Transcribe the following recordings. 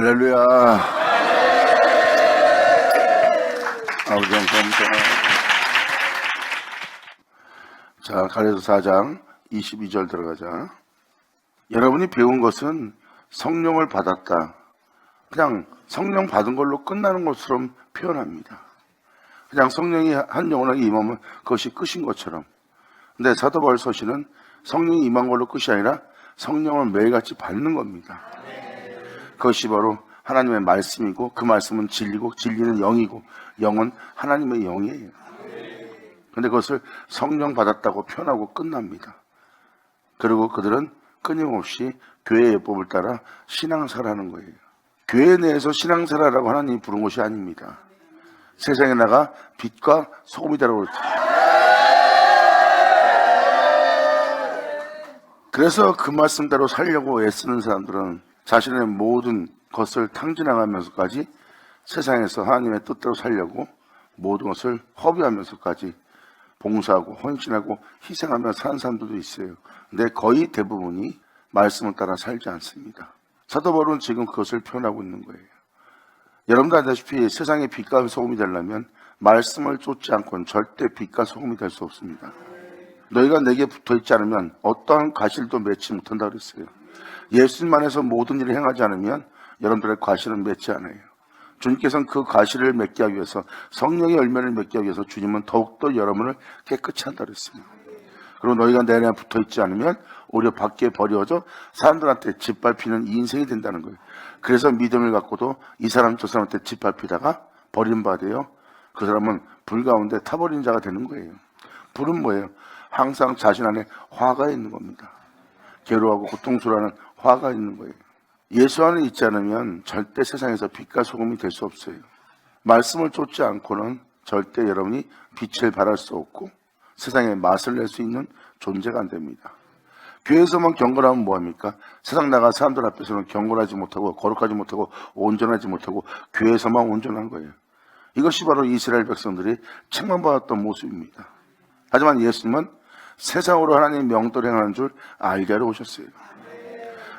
할렐루야. 아버지 감사합니다. 자, 갈라디아서 4장 22절 들어가자. 여러분이 배운 것은 성령을 받았다. 그냥 성령 받은 걸로 끝나는 것처럼 표현합니다. 그냥 성령이 한 영혼에게 임하면 그것이 끝인 것처럼. 근데 사도 바울 서신은 성령이 임한 걸로 끝이 아니라 성령을 매일같이 받는 겁니다. 그것이 바로 하나님의 말씀이고, 그 말씀은 진리고, 진리는 영이고, 영은 하나님의 영이에요. 근데 그것을 성령 받았다고 표현하고 끝납니다. 그리고 그들은 끊임없이 교회의 예법을 따라 신앙생활하는 거예요. 교회 내에서 신앙생활하라고 하나님이 부른 것이 아닙니다. 세상에 나가 빛과 소금이 되라고 그랬죠. 그래서 그 말씀대로 살려고 애쓰는 사람들은 자신의 모든 것을 탕진하면서까지 세상에서 하나님의 뜻대로 살려고 모든 것을 허비하면서까지 봉사하고 헌신하고 희생하며 사는 사람들도 있어요. 근데 거의 대부분이 말씀을 따라 살지 않습니다. 사도 바울은 지금 그것을 표현하고 있는 거예요. 여러분도 알다시피 세상의 빛과 소금이 되려면 말씀을 쫓지 않고는 절대 빛과 소금이 될 수 없습니다. 너희가 내게 붙어있지 않으면 어떠한 과실도 맺지 못한다고 그랬어요. 예수님 안에서 모든 일을 행하지 않으면 여러분들의 과실은 맺지 않아요. 주님께서는 그 과실을 맺게 하기 위해서, 성령의 열매를 맺게 하기 위해서 주님은 더욱더 여러분을 깨끗이 한다고 그랬습니다. 그리고 너희가 내 안에 붙어있지 않으면 오히려 밖에 버려져 사람들한테 짓밟히는 인생이 된다는 거예요. 그래서 믿음을 갖고도 이 사람 저 사람한테 짓밟히다가 버림받아요. 그 사람은 불 가운데 타버린 자가 되는 거예요. 불은 뭐예요? 항상 자신 안에 화가 있는 겁니다. 괴로워하고 고통스러워하는 화가 있는 거예요. 예수 안에 있지 않으면 절대 세상에서 빛과 소금이 될 수 없어요. 말씀을 쫓지 않고는 절대 여러분이 빛을 발할 수 없고 세상에 맛을 낼 수 있는 존재가 안 됩니다. 교회에서만 경건하면 뭐합니까? 세상 나가 사람들 앞에서는 경건하지 못하고 거룩하지 못하고 온전하지 못하고 교회에서만 온전한 거예요. 이것이 바로 이스라엘 백성들이 책망받았던 모습입니다. 하지만 예수님은 세상으로 하나님의 명도를 행하는 줄 알게 하려 오셨어요.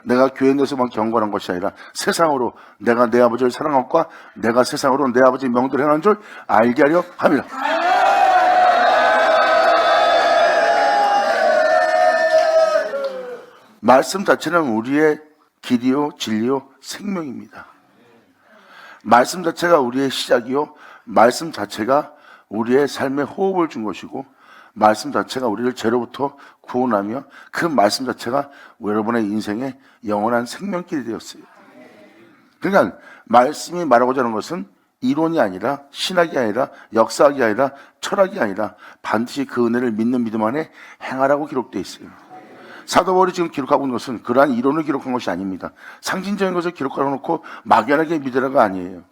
내가 교회 내에서만 경건한 것이 아니라 세상으로 내가 내 아버지를 사랑한 것과 내가 세상으로 내 아버지의 명도를 행하는 줄 알게 하려 합니다. 말씀 자체는 우리의 길이요 진리요 생명입니다. 말씀 자체가 우리의 시작이요, 말씀 자체가 우리의 삶에 호흡을 준 것이고, 말씀 자체가 우리를 죄로부터 구원하며 그 말씀 자체가 여러분의 인생의 영원한 생명길이 되었어요. 그러니까 말씀이 말하고자 하는 것은 이론이 아니라, 신학이 아니라, 역사학이 아니라, 철학이 아니라 반드시 그 은혜를 믿는 믿음 안에 행하라고 기록되어 있어요. 사도 바울이 지금 기록하고 있는 것은 그러한 이론을 기록한 것이 아닙니다. 상징적인 것을 기록해놓고 막연하게 믿으라가 아니에요.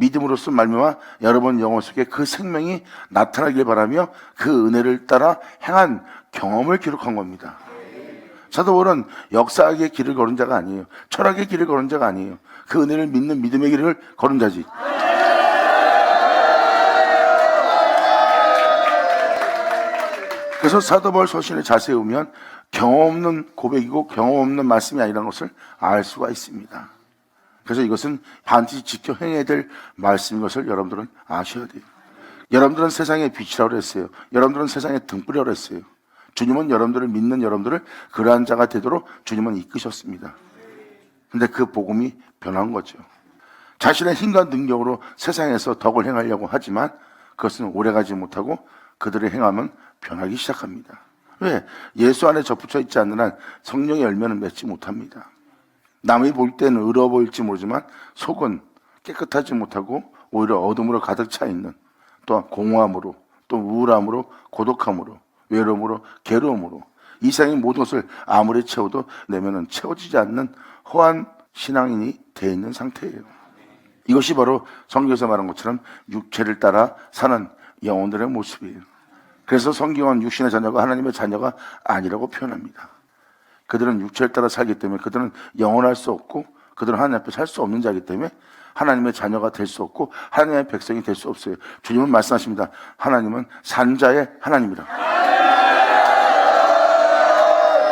믿음으로써 말미암아 여러분 영혼 속에 그 생명이 나타나길 바라며 그 은혜를 따라 행한 경험을 기록한 겁니다. 사도 바울은 역사학의 길을 걸은 자가 아니에요. 철학의 길을 걸은 자가 아니에요. 그 은혜를 믿는 믿음의 길을 걸은 자지. 그래서 사도 바울 서신을 자세히 보면 경험 없는 고백이고 경험 없는 말씀이 아니라는 것을 알 수가 있습니다. 그래서 이것은 반드시 지켜 행해야 될 말씀인 것을 여러분들은 아셔야 돼요. 여러분들은 세상의 빛이라고 했어요. 여러분들은 세상의 등불이라고 했어요. 주님은 여러분들을 믿는 여러분들을 그러한 자가 되도록 주님은 이끄셨습니다. 근데 그 복음이 변한 거죠. 자신의 힘과 능력으로 세상에서 덕을 행하려고 하지만 그것은 오래가지 못하고 그들의 행함은 변하기 시작합니다. 왜? 예수 안에 접붙여 있지 않는 한 성령의 열매는 맺지 못합니다. 남이 볼 때는 의로워 보일지 모르지만 속은 깨끗하지 못하고 오히려 어둠으로 가득 차 있는, 또한 공허함으로, 또 우울함으로, 고독함으로, 외로움으로, 괴로움으로 이 세상의 모든 것을 아무리 채워도 내면은 채워지지 않는 허한 신앙인이 되어 있는 상태예요. 이것이 바로 성경에서 말한 것처럼 육체를 따라 사는 영혼들의 모습이에요. 그래서 성경은 육신의 자녀가 하나님의 자녀가 아니라고 표현합니다. 그들은 육체를 따라 살기 때문에 그들은 영원할 수 없고 그들은 하나님 앞에 살 수 없는 자이기 때문에 하나님의 자녀가 될 수 없고 하나님의 백성이 될 수 없어요. 주님은 말씀하십니다. 하나님은 산자의 하나님이라.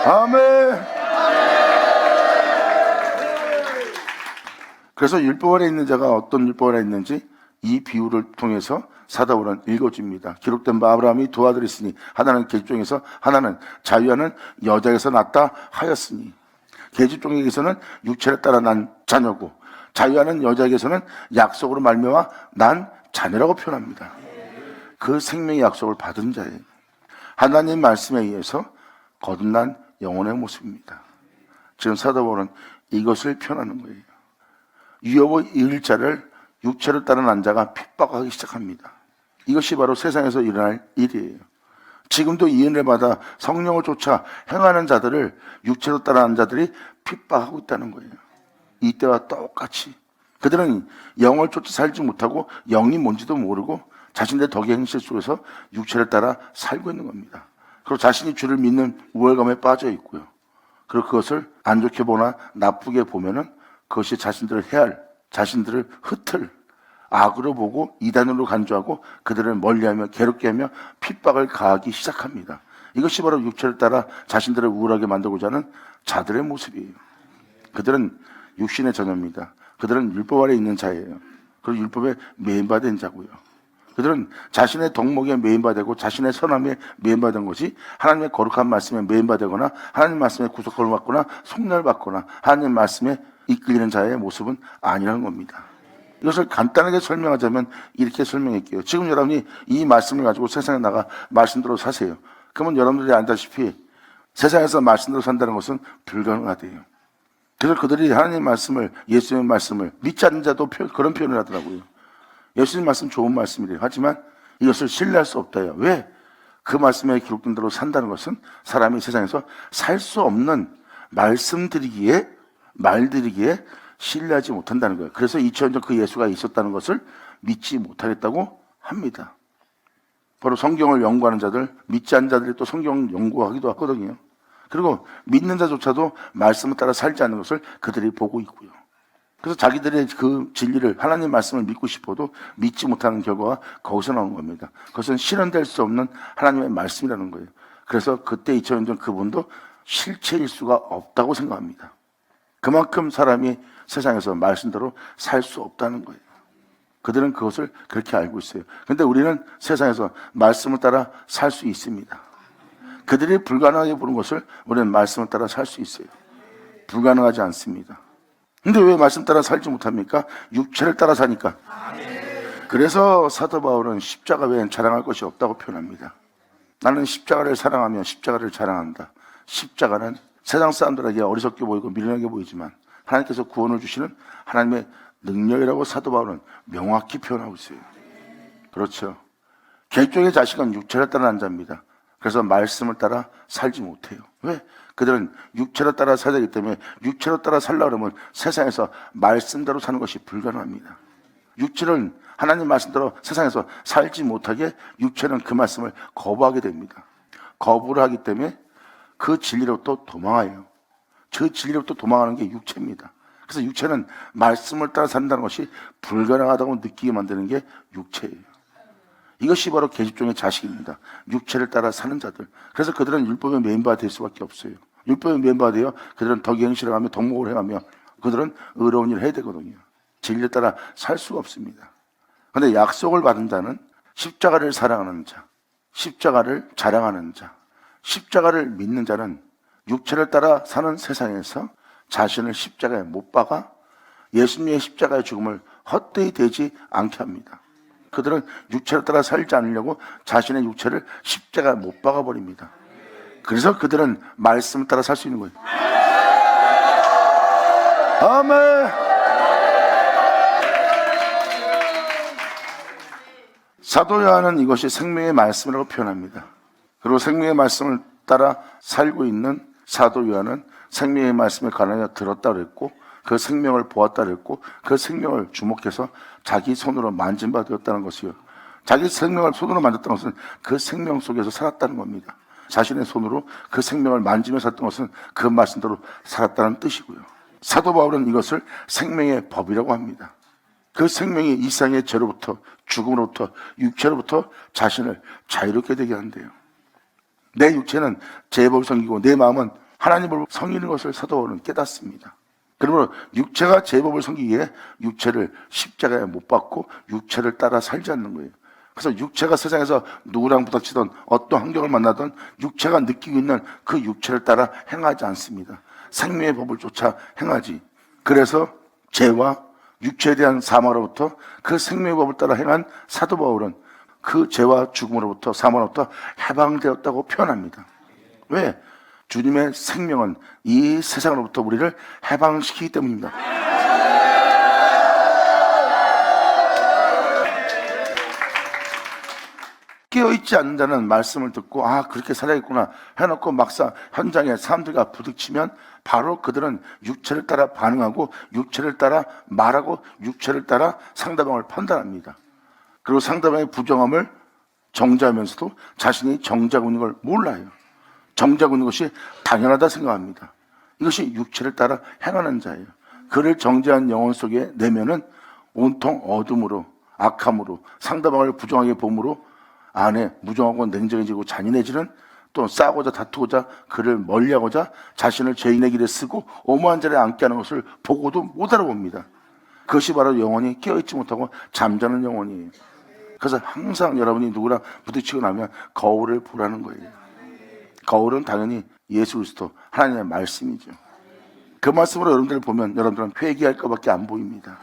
아멘. 그래서 율법 아래 있는 자가 어떤 율법 아래 있는지 이 비유를 통해서 사도 바울은 읽어줍니다. 기록된 바 아브라함이 두 아들이 있으니 하나는 계집종에서 하나는 자유하는 여자에서 났다 하였으니, 계집종에게서는 육체를 따라 난 자녀고 자유하는 여자에게서는 약속으로 말미암아 난 자녀라고 표현합니다. 그 생명의 약속을 받은 자예요. 하나님 말씀에 의해서 거듭난 영혼의 모습입니다. 지금 사도 바울은 이것을 표현하는 거예요. 유업의 1자를 육체를 따라 난 자가 핍박하기 시작합니다. 이것이 바로 세상에서 일어날 일이에요. 지금도 이 은혜를 받아 성령을 쫓아 행하는 자들을 육체로 따라 난 자들이 핍박하고 있다는 거예요. 이때와 똑같이 그들은 영을 쫓아 살지 못하고 영이 뭔지도 모르고 자신들의 덕의 행실 속에서 육체를 따라 살고 있는 겁니다. 그리고 자신이 주를 믿는 우월감에 빠져 있고요. 그리고 그것을 안 좋게 보나 나쁘게 보면은 그것이 자신들을 해할, 자신들을 흩을 악으로 보고 이단으로 간주하고 그들을 멀리하며 괴롭게 하며 핍박을 가하기 시작합니다. 이것이 바로 육체를 따라 자신들을 우월하게 만들고자 하는 자들의 모습이에요. 그들은 육신의 자녀입니다. 그들은 율법 아래 있는 자예요. 그리고 율법에 매인받은 자고요. 그들은 자신의 덕목에 매인받고 자신의 선함에 매인받은 것이 하나님의 거룩한 말씀에 매인받거나 하나님 말씀에 구속을 받거나 속량을 받거나 하나님 말씀에 이끌리는 자의 모습은 아니라는 겁니다. 이것을 간단하게 설명하자면 이렇게 설명할게요. 지금 여러분이 이 말씀을 가지고 세상에 나가 말씀대로 사세요. 그러면 여러분들이 안다시피 세상에서 말씀대로 산다는 것은 불가능하대요. 그래서 그들이 하나님 말씀을, 예수님의 말씀을 믿지 않는 자도 그런 표현을 하더라고요. 예수님 말씀 좋은 말씀이래요. 하지만 이것을 신뢰할 수 없다요. 왜? 그 말씀에 기록된 대로 산다는 것은 사람이 세상에서 살 수 없는 말씀드리기에, 말드리기에 신뢰하지 못한다는 거예요. 그래서 2000년 전 그 예수가 있었다는 것을 믿지 못하겠다고 합니다. 바로 성경을 연구하는 자들, 믿지 않는 자들이 또 성경 연구하기도 하거든요. 그리고 믿는 자조차도 말씀을 따라 살지 않는 것을 그들이 보고 있고요. 그래서 자기들의 그 진리를, 하나님 말씀을 믿고 싶어도 믿지 못하는 결과가 거기서 나온 겁니다. 그것은 실현될 수 없는 하나님의 말씀이라는 거예요. 그래서 그때 2000년 전 그분도 실체일 수가 없다고 생각합니다. 그만큼 사람이 세상에서 말씀대로 살 수 없다는 거예요. 그들은 그것을 그렇게 알고 있어요. 그런데 우리는 세상에서 말씀을 따라 살 수 있습니다. 그들이 불가능하게 보는 것을 우리는 말씀을 따라 살 수 있어요. 불가능하지 않습니다. 근데 왜 말씀 따라 살지 못합니까? 육체를 따라 사니까. 그래서 사도 바울은 십자가 외엔 자랑할 것이 없다고 표현합니다. 나는 십자가를 사랑하며 십자가를 자랑한다. 십자가는 세상 사람들에게 어리석게 보이고 미련하게 보이지만 하나님께서 구원을 주시는 하나님의 능력이라고 사도 바울은 명확히 표현하고 있어요. 그렇죠. 개종의 자식은 육체를 따라 난 자입니다. 그래서 말씀을 따라 살지 못해요. 왜? 그들은 육체로 따라 살아야 되기 때문에 육체로 따라 살려고 하면 세상에서 말씀대로 사는 것이 불가능합니다. 육체는 하나님 말씀대로 세상에서 살지 못하게 육체는 그 말씀을 거부하게 됩니다. 거부를 하기 때문에 그 진리로부터 도망해요. 그 진리로부터 도망하는 게 육체입니다. 그래서 육체는 말씀을 따라 산다는 것이 불가능하다고 느끼게 만드는 게 육체예요. 이것이 바로 계집종의 자식입니다. 육체를 따라 사는 자들. 그래서 그들은 율법의 매인바가 될 수밖에 없어요. 율법의 매인바가 되어 그들은 덕의 행실을 하며 덕목을 행하며 그들은 의로운 일을 해야 되거든요. 진리를 따라 살 수가 없습니다. 그런데 약속을 받은 자는 십자가를 사랑하는 자, 십자가를 자랑하는 자, 십자가를 믿는 자는 육체를 따라 사는 세상에서 자신을 십자가에 못 박아 예수님의 십자가의 죽음을 헛되이 되지 않게 합니다. 그들은 육체를 따라 살지 않으려고 자신의 육체를 십자가에 못 박아버립니다. 그래서 그들은 말씀을 따라 살 수 있는 거예요. 아멘. 사도 요한은 이것이 생명의 말씀이라고 표현합니다. 그리고 생명의 말씀을 따라 살고 있는 사도 요한은 생명의 말씀에 관하여 들었다 그랬고 그 생명을 보았다 그랬고 그 생명을 주목해서 자기 손으로 만진 바 되었다는 것이요. 자기 생명을 손으로 만졌다는 것은 그 생명 속에서 살았다는 겁니다. 자신의 손으로 그 생명을 만지며 살았던 것은 그 말씀대로 살았다는 뜻이고요. 사도 바울은 이것을 생명의 법이라고 합니다. 그 생명이 이 세상의 죄로부터 죽음으로부터 육체로부터 자신을 자유롭게 되게 한대요. 내 육체는 죄의 법을 섬기고 내 마음은 하나님을 섬기는 것을 사도 바울은 깨닫습니다. 그러므로 육체가 제법을 섬기기에 육체를 십자가에 못 박고 육체를 따라 살지 않는 거예요. 그래서 육체가 세상에서 누구랑 부닥치던 어떤 환경을 만나던 육체가 느끼고 있는 그 육체를 따라 행하지 않습니다. 생명의 법을 쫓아 행하지. 그래서 죄와 육체에 대한 사망으로부터 그 생명의 법을 따라 행한 사도 바울은 그 죄와 죽음으로부터 사망으로부터 해방되었다고 표현합니다. 왜? 주님의 생명은 이 세상으로부터 우리를 해방시키기 때문입니다. 깨어있지 않는 자는 말씀을 듣고 그렇게 살아야겠구나 해놓고 막상 현장에 사람들과 부딪히면 바로 그들은 육체를 따라 반응하고 육체를 따라 말하고 육체를 따라 상대방을 판단합니다. 그리고 상대방의 부정함을 정죄하면서도 자신이 정죄하고 있는 걸 몰라요. 정죄하고 있는 것이 당연하다 생각합니다. 이것이 육체를 따라 행하는 자예요. 그를 정죄한 영혼 속에 내면은 온통 어둠으로 악함으로 상대방을 부정하게 봄으로 안에 무정하고 냉정해지고 잔인해지는 또 싸우고자 다투고자 그를 멀리하고자 자신을 죄인의 길에 쓰고 오모한 자리에 앉게 하는 것을 보고도 못 알아봅니다. 그것이 바로 영혼이 깨어있지 못하고 잠자는 영혼이에요. 그래서 항상 여러분이 누구랑 부딪히고 나면 거울을 보라는 거예요. 거울은 당연히 예수 그리스도 하나님의 말씀이죠. 그 말씀으로 여러분들을 보면 여러분들은 회개할 것밖에 안 보입니다.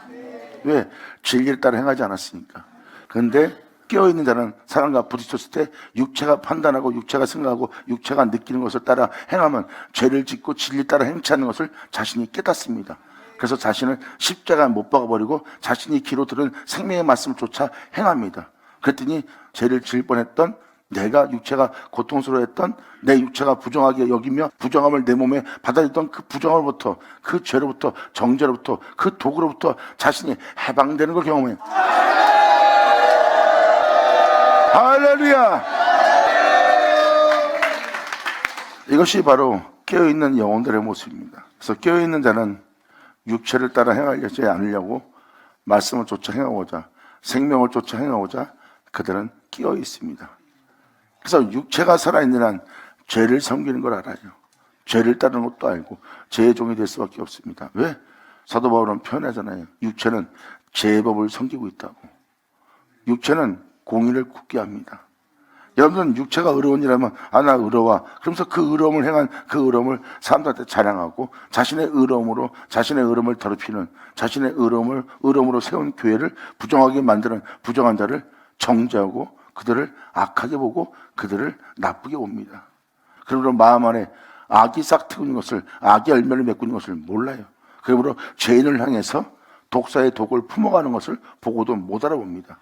왜? 진리를 따라 행하지 않았으니까. 그런데 깨어있는 자는 사람과 부딪혔을 때 육체가 판단하고 육체가 생각하고 육체가 느끼는 것을 따라 행하면 죄를 짓고 진리 따라 행치 않는 것을 자신이 깨닫습니다. 그래서 자신을 십자가에 못 박아버리고 자신이 귀로 들은 생명의 말씀을 쫓아 행합니다. 그랬더니 죄를 지을 뻔했던 내가 육체가 고통스러워했던 내 육체가 부정하게 여기며 부정함을 내 몸에 받아들였던 그 부정함으로부터 그 죄로부터 정죄로부터 그 독으로부터 자신이 해방되는 걸 경험해요. 할렐루야! 이것이 바로 깨어있는 영혼들의 모습입니다. 그래서 깨어있는 자는 육체를 따라 행하지 않으려고 말씀을 쫓아 행하고자 생명을 쫓아 행하고자 그들은 깨어 있습니다. 그래서 육체가 살아있는 한 죄를 섬기는 걸 알아요. 죄를 따르는 것도 알고 죄의 종이 될 수밖에 없습니다. 왜? 사도 바울은 표현하잖아요. 육체는 죄의 법을 섬기고 있다고. 육체는 공의를 굳게 합니다. 여러분들은 육체가 의로운 일하면 나 의로워. 그러면서 그 의로움을 행한 그 의로움을 사람들한테 자랑하고 자신의 의로움으로 자신의 의로움을 더럽히는 자신의 의로움으로 세운 교회를 부정하게 만드는 부정한 자를 정죄하고 그들을 악하게 보고 그들을 나쁘게 봅니다. 그러므로 마음 안에 악이 싹트고 있는 것을 악의 열매를 맺고 있는 것을 몰라요. 그러므로 죄인을 향해서 독사의 독을 품어가는 것을 보고도 못 알아봅니다.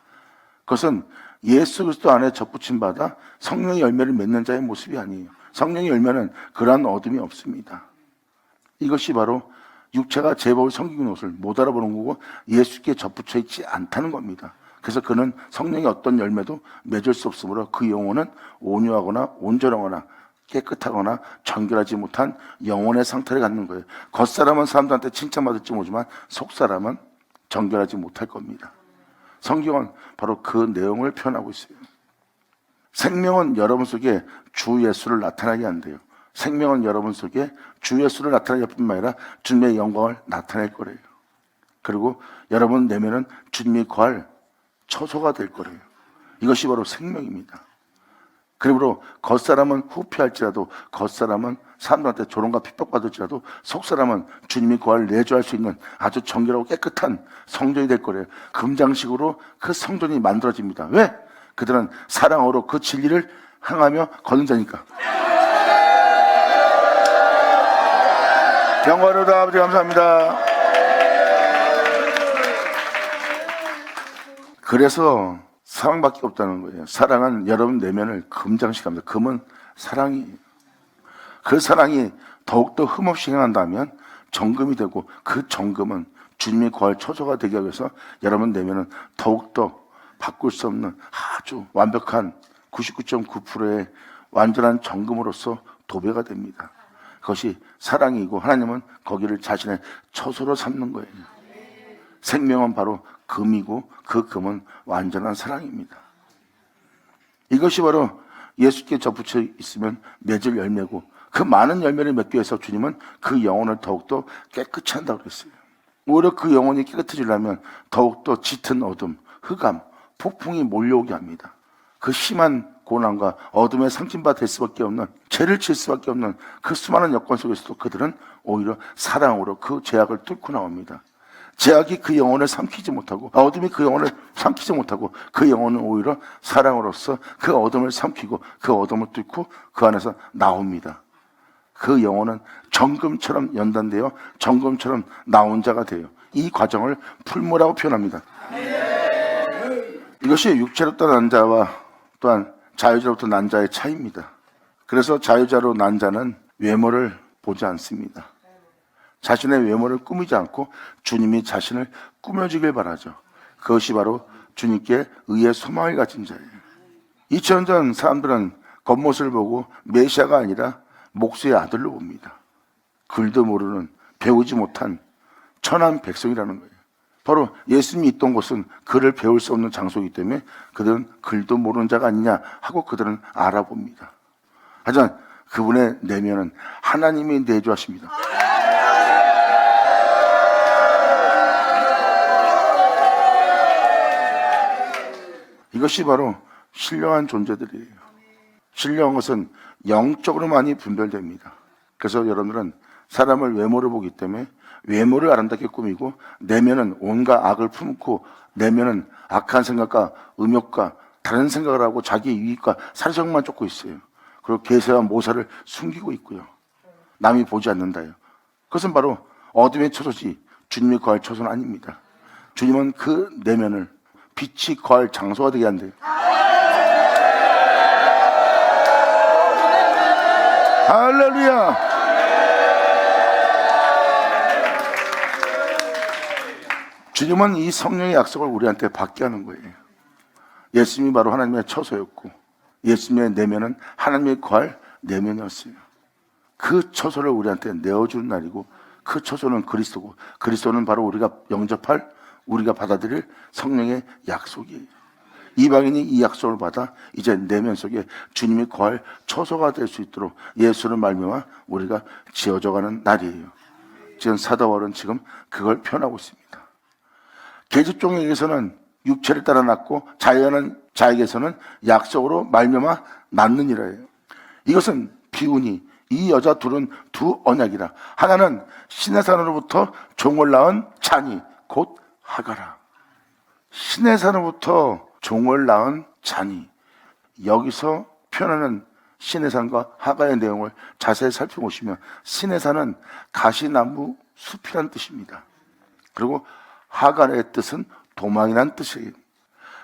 그것은 예수 그리스도 안에 접붙임 받아 성령의 열매를 맺는 자의 모습이 아니에요. 성령의 열매는 그러한 어둠이 없습니다. 이것이 바로 육체가 제법을 섬기는 것을 못 알아보는 거고 예수께 접붙여 있지 않다는 겁니다. 그래서 그는 성령의 어떤 열매도 맺을 수 없으므로 그 영혼은 온유하거나 온전하거나 깨끗하거나 정결하지 못한 영혼의 상태를 갖는 거예요. 겉사람은 사람들한테 칭찬받을지 모르지만 속사람은 정결하지 못할 겁니다. 성경은 바로 그 내용을 표현하고 있어요. 생명은 여러분 속에 주 예수를 나타나게 한대요. 생명은 여러분 속에 주 예수를 나타낼 뿐만 아니라 주님의 영광을 나타낼 거래요. 그리고 여러분 내면은 주님이 거할 처소가 될 거래요. 이것이 바로 생명입니다. 그러므로 겉사람은 후피할지라도 겉사람은 사람들한테 조롱과 핍박받을지라도 속사람은 주님이 거할 내주할 수 있는 아주 정결하고 깨끗한 성전이 될 거래요. 금장식으로 그 성전이 만들어집니다. 왜? 그들은 사랑으로 그 진리를 향하며 걷는 자니까. 영광으로 아버지 감사합니다. 그래서 사랑밖에 없다는 거예요. 사랑은 여러분 내면을 금장식합니다. 금은 사랑이에요. 그 사랑이 더욱더 흠없이 행한다면 정금이 되고 그 정금은 주님이 거할 처소가 되기 위해서 여러분 내면은 더욱더 바꿀 수 없는 아주 완벽한 99.9%의 완전한 정금으로서 도배가 됩니다. 그것이 사랑이고 하나님은 거기를 자신의 처소로 삼는 거예요. 생명은 바로 금이고 그 금은 완전한 사랑입니다. 이것이 바로 예수께 접붙여 있으면 맺을 열매고 그 많은 열매를 맺기 위해서 주님은 그 영혼을 더욱더 깨끗이 한다고 그랬어요. 오히려 그 영혼이 깨끗해지려면 더욱더 짙은 어둠, 흑암, 폭풍이 몰려오게 합니다. 그 심한 고난과 어둠에 상징바 될 수밖에 없는, 죄를 질 수밖에 없는 그 수많은 여건 속에서도 그들은 오히려 사랑으로 그 죄악을 뚫고 나옵니다. 죄악이 그 영혼을 삼키지 못하고, 어둠이 그 영혼을 삼키지 못하고, 그 영혼은 오히려 사랑으로서 그 어둠을 삼키고 그 어둠을 뚫고 그 안에서 나옵니다. 그 영혼은 정금처럼 연단되어 정금처럼 나온 자가 돼요. 이 과정을 풀무라고 표현합니다. 이것이 육체로부터 난 자와 또한 자유자로부터 난 자의 차이입니다. 그래서 자유자로 난 자는 외모를 보지 않습니다. 자신의 외모를 꾸미지 않고 주님이 자신을 꾸며주길 바라죠. 그것이 바로 주님께 의의 소망을 가진 자예요. 2000년 전 사람들은 겉모습을 보고 메시아가 아니라 목수의 아들로 봅니다. 글도 모르는, 배우지 못한 천한 백성이라는 거예요. 바로 예수님이 있던 곳은 글을 배울 수 없는 장소이기 때문에 그들은 글도 모르는 자가 아니냐 하고 그들은 알아봅니다. 하지만 그분의 내면은 하나님이 내주하십니다. 이것이 바로 신령한 존재들이에요. 신령한 것은 영적으로 많이 분별됩니다. 그래서 여러분들은 사람을 외모를 보기 때문에 외모를 아름답게 꾸미고 내면은 온갖 악을 품고 내면은 악한 생각과 음욕과 다른 생각을 하고 자기 이익과 사리정만 쫓고 있어요. 그리고 계세와 모사를 숨기고 있고요. 남이 보지 않는다요. 그것은 바로 어둠의 처소지 주님이 거할 처소는 아닙니다. 주님은 그 내면을 빛이 거할 장소가 되게 한대요. 할렐루야! 주님은 이 성령의 약속을 우리한테 받게 하는 거예요. 예수님이 바로 하나님의 처소였고 예수님의 내면은 하나님의 거할 내면이었어요. 그 처소를 우리한테 내어주는 날이고 그 처소는 그리스도고 그리스도는 바로 우리가 영접할, 우리가 받아들일 성령의 약속이에요. 이방인이 이 약속을 받아 이제 내면 속에 주님이 거할 처소가 될 수 있도록 예수를 말미암아 우리가 지어져가는 날이에요. 지금 사도 바울은 지금 그걸 표현하고 있습니다. 계집종에게서는 육체를 따라 낳고 자유하는 자에게서는 약속으로 말미암아 낳느니라예요. 이것은 비운이 이 여자 둘은 두 언약이라. 하나는 신의 산으로부터 종을 낳은 자니 곧 하가라. 신의 산으로부터 종을 낳은 자니. 여기서 표현하는 신의 산과 하가의 내용을 자세히 살펴보시면 신의 산은 가시나무 숲이란 뜻입니다. 그리고 하가의 뜻은 도망이란 뜻이에요.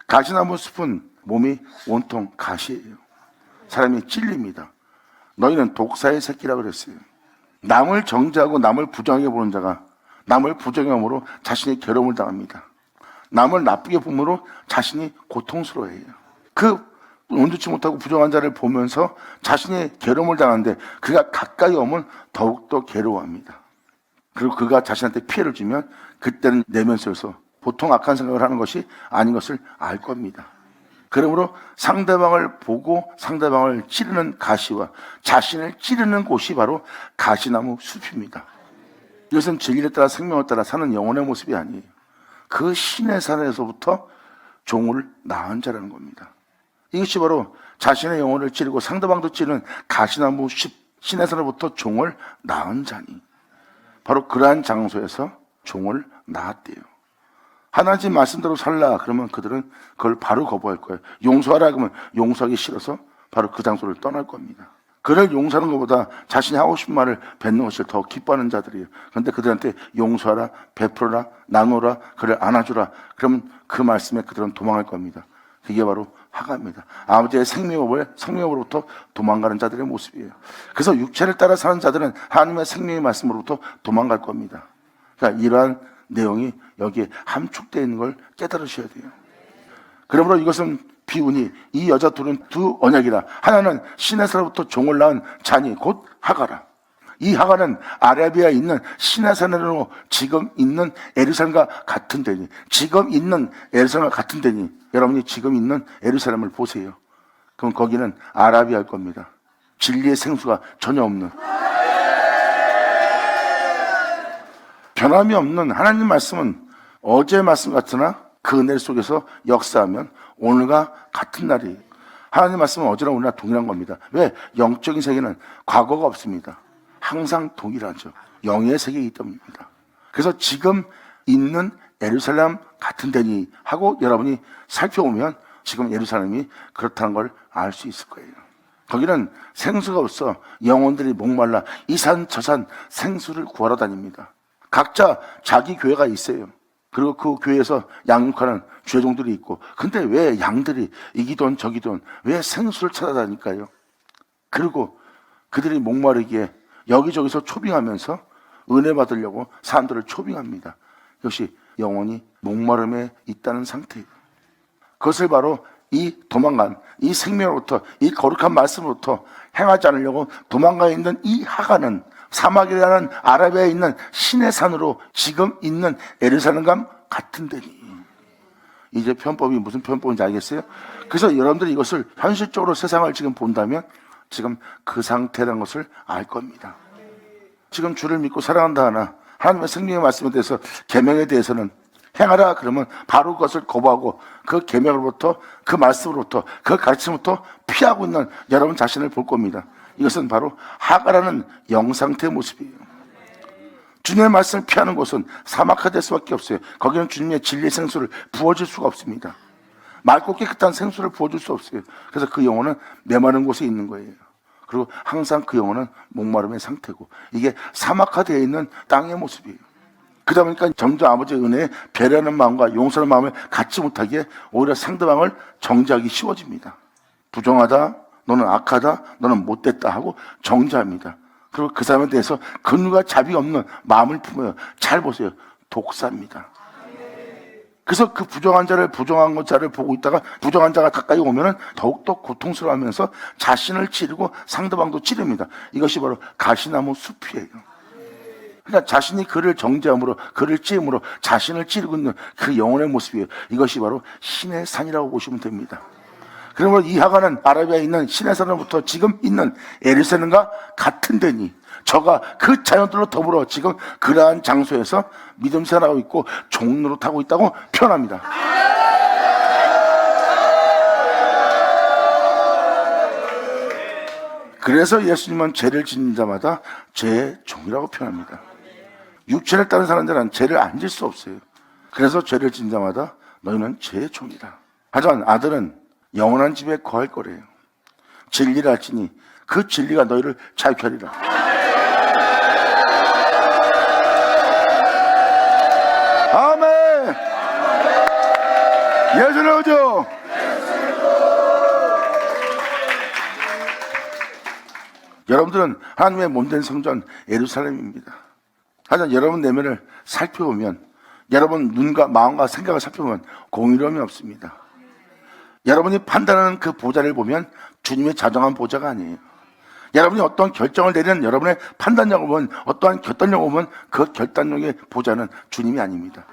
가시나무 숲은 몸이 온통 가시예요. 사람이 찔립니다. 너희는 독사의 새끼라고 그랬어요. 남을 정죄하고 남을 부정하게 보는 자가 남을 부정함으로 자신이 괴로움을 당합니다. 남을 나쁘게 봄으로 자신이 고통스러워해요. 그 온전치 못하고 부정한 자를 보면서 자신이 괴로움을 당하는데 그가 가까이 오면 더욱더 괴로워합니다. 그리고 그가 자신한테 피해를 주면 그때는 내면 속에서 보통 악한 생각을 하는 것이 아닌 것을 알 겁니다. 그러므로 상대방을 보고 상대방을 찌르는 가시와 자신을 찌르는 곳이 바로 가시나무 숲입니다. 이것은 진리에 따라 생명에 따라 사는 영혼의 모습이 아니에요. 그 신의 산에서부터 종을 낳은 자라는 겁니다. 이것이 바로 자신의 영혼을 찌르고 상대방도 찌르는 가시나무 숲, 신의 산으로부터 종을 낳은 자니 바로 그러한 장소에서 종을 낳았대요. 하나님 말씀대로 살라 그러면 그들은 그걸 바로 거부할 거예요. 용서하라 그러면 용서하기 싫어서 바로 그 장소를 떠날 겁니다. 그를 용서하는 것보다 자신이 하고 싶은 말을 뱉는 것을 더 기뻐하는 자들이에요. 그런데 그들한테 용서하라, 베풀어라, 나누라, 그를 안아주라 그러면 그 말씀에 그들은 도망할 겁니다. 그게 바로 하가입니다. 아버지의 생명으로부터 도망가는 자들의 모습이에요. 그래서 육체를 따라 사는 자들은 하나님의 생명의 말씀으로부터 도망갈 겁니다. 그러니까 이러한 내용이 여기에 함축되어 있는 걸 깨달으셔야 돼요. 그러므로 이것은 비운이 이 여자 둘은 두 언약이라. 하나는 신의 산으로부터 종을 낳은 자니 곧 하가라. 이 하가는 아라비아에 있는 신의 산으로 지금 있는 예루살렘과 같은 데니, 지금 있는 예루살렘과 같은 데니, 여러분이 지금 있는 예루살렘을 보세요. 그럼 거기는 아라비아일 겁니다. 진리의 생수가 전혀 없는, 변함이 없는 하나님 말씀은 어제 말씀 같으나 그 은혜 속에서 역사하면 오늘과 같은 날이에요. 하나님 말씀은 어제나 오늘나 동일한 겁니다. 왜? 영적인 세계는 과거가 없습니다. 항상 동일하죠. 영의 세계이기 때문입니다. 그래서 지금 있는 예루살렘 같은 데니 하고 여러분이 살펴보면 지금 예루살렘이 그렇다는 걸 알 수 있을 거예요. 거기는 생수가 없어 영혼들이 목말라 이 산 저 산 생수를 구하러 다닙니다. 각자 자기 교회가 있어요. 그리고 그 교회에서 양육하는 죄종들이 있고, 근데 왜 양들이 이기돈 저기돈 왜 생수를 찾아다닐까요? 그리고 그들이 목마르기에 여기저기서 초빙하면서 은혜 받으려고 사람들을 초빙합니다. 이것이 영혼이 목마름에 있다는 상태예요. 그것을 바로 이 도망간 이 생명으로부터 이 거룩한 말씀으로부터 행하지 않으려고 도망가 있는 이 하가는 사막이라는 아라비아에 있는 신의 산으로 지금 있는 예루살렘과 같은 데니. 이제 편법이 무슨 편법인지 알겠어요? 그래서 여러분들이 이것을 현실적으로 세상을 지금 본다면 지금 그 상태라는 것을 알 겁니다. 지금 주를 믿고 사랑한다 하나 하나님의 생명의 말씀에 대해서 계명에 대해서는 행하라 그러면 바로 그것을 거부하고 그 계명으로부터 그 말씀으로부터 그 가르침부터 피하고 있는 여러분 자신을 볼 겁니다. 이것은 바로 하가라는 영상태의 모습이에요. 주님의 말씀을 피하는 곳은 사막화될 수밖에 없어요. 거기는 주님의 진리의 생수를 부어줄 수가 없습니다. 맑고 깨끗한 생수를 부어줄 수 없어요. 그래서 그 영혼은 메마른 곳에 있는 거예요. 그리고 항상 그 영혼은 목마름의 상태고, 이게 사막화되어 있는 땅의 모습이에요. 그러다 보니까 점점 아버지의 은혜에 배려하는 마음과 용서하는 마음을 갖지 못하기에 오히려 상대방을 정죄하기 쉬워집니다. 부정하다, 너는 악하다, 너는 못됐다 하고 정죄합니다. 그리고 그 사람에 대해서 근유가 자비 없는 마음을 품어요. 잘 보세요. 독사입니다. 그래서 그 부정한 자를 부정한 자를 보고 있다가 부정한 자가 가까이 오면은 더욱더 고통스러워하면서 자신을 찌르고 상대방도 찌릅니다. 이것이 바로 가시나무 숲이에요. 그러니까 자신이 그를 정죄함으로 그를 찌름으로 자신을 찌르고 있는 그 영혼의 모습이에요. 이것이 바로 신의 산이라고 보시면 됩니다. 그러면 이 하가는 아라비아에 있는 신의 산으로부터 지금 있는 예루살렘과 같은 데니 저가 그 자연들로 더불어 지금 그러한 장소에서 믿음 생활하고 있고 종로로 타고 있다고 표현합니다. 그래서 예수님은 죄를 짓는 자마다 죄의 종이라고 표현합니다. 육체를 따른 사람들은 죄를 안 질 수 없어요. 그래서 죄를 짓는 자마다 너희는 죄의 종이다. 하지만 아들은 영원한 집에 거할 거래요. 진리를 알지니 그 진리가 너희를 자유케 하리라. 아멘. 예수는 오죠. 여러분들은 하나님의 몸된 성전 예루살렘입니다. 하지만 여러분 내면을 살펴보면, 여러분 눈과 마음과 생각을 살펴보면 공의로움이 없습니다. 여러분이 판단하는 그 보좌를 보면 주님의 자정한 보좌가 아니에요. 여러분이 어떠한 결정을 내리는 여러분의 판단력을 보면, 어떠한 결단력을 보면 그 결단력의 보좌는 주님이 아닙니다.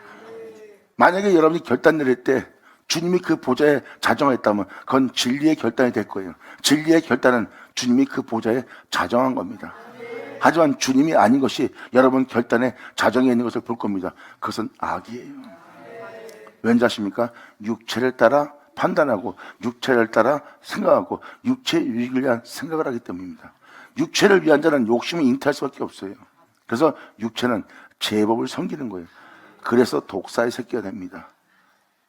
만약에 여러분이 결단 내릴 때 주님이 그 보좌에 자정했다면 그건 진리의 결단이 될 거예요. 진리의 결단은 주님이 그 보좌에 자정한 겁니다. 하지만 주님이 아닌 것이 여러분 결단에 자정해 있는 것을 볼 겁니다. 그것은 악이에요. 왠지 아십니까? 육체를 따라 판단하고 육체를 따라 생각하고 육체 유익을 위한 생각을 하기 때문입니다. 육체를 위한 자는 욕심을 잉태할 수밖에 없어요. 그래서 육체는 제법을 섬기는 거예요. 그래서 독사의 새끼가 됩니다.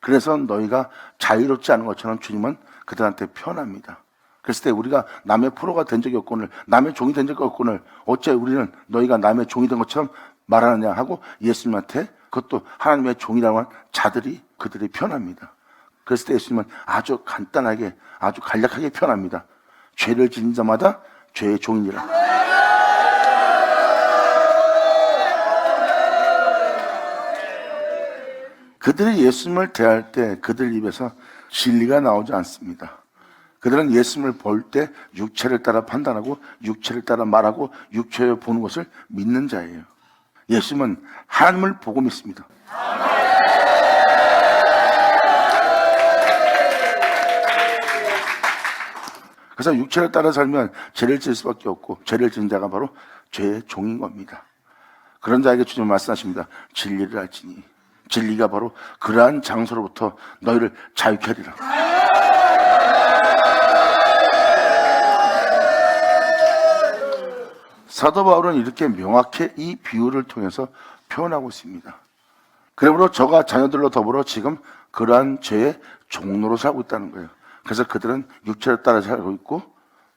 그래서 너희가 자유롭지 않은 것처럼 주님은 그들한테 표현합니다. 그랬을 때 우리가 남의 포로가 된 적이 없거늘 남의 종이 된 적이 없거늘 어째 우리는 너희가 남의 종이 된 것처럼 말하느냐 하고 예수님한테, 그것도 하나님의 종이라고 한 자들이 그들이 표현합니다. 그랬을 때 예수님은 아주 간단하게 아주 간략하게 표현합니다. 죄를 짓는 자마다 죄의 종이니라. 그들이 예수님을 대할 때 그들 입에서 진리가 나오지 않습니다. 그들은 예수님을 볼 때 육체를 따라 판단하고 육체를 따라 말하고 육체를 보는 것을 믿는 자예요. 예수님은 하나님을 보고 믿습니다. 그래서 육체를 따라 살면 죄를 지을 수밖에 없고 죄를 지은 자가 바로 죄의 종인 겁니다. 그런 자에게 주님 말씀하십니다. 진리를 알지니 진리가 바로 그러한 장소로부터 너희를 자유케 하리라. 사도 바울은 이렇게 명확히 이 비유를 통해서 표현하고 있습니다. 그러므로 저가 자녀들로 더불어 지금 그러한 죄의 종로로 살고 있다는 거예요. 그래서 그들은 육체를 따라 살고 있고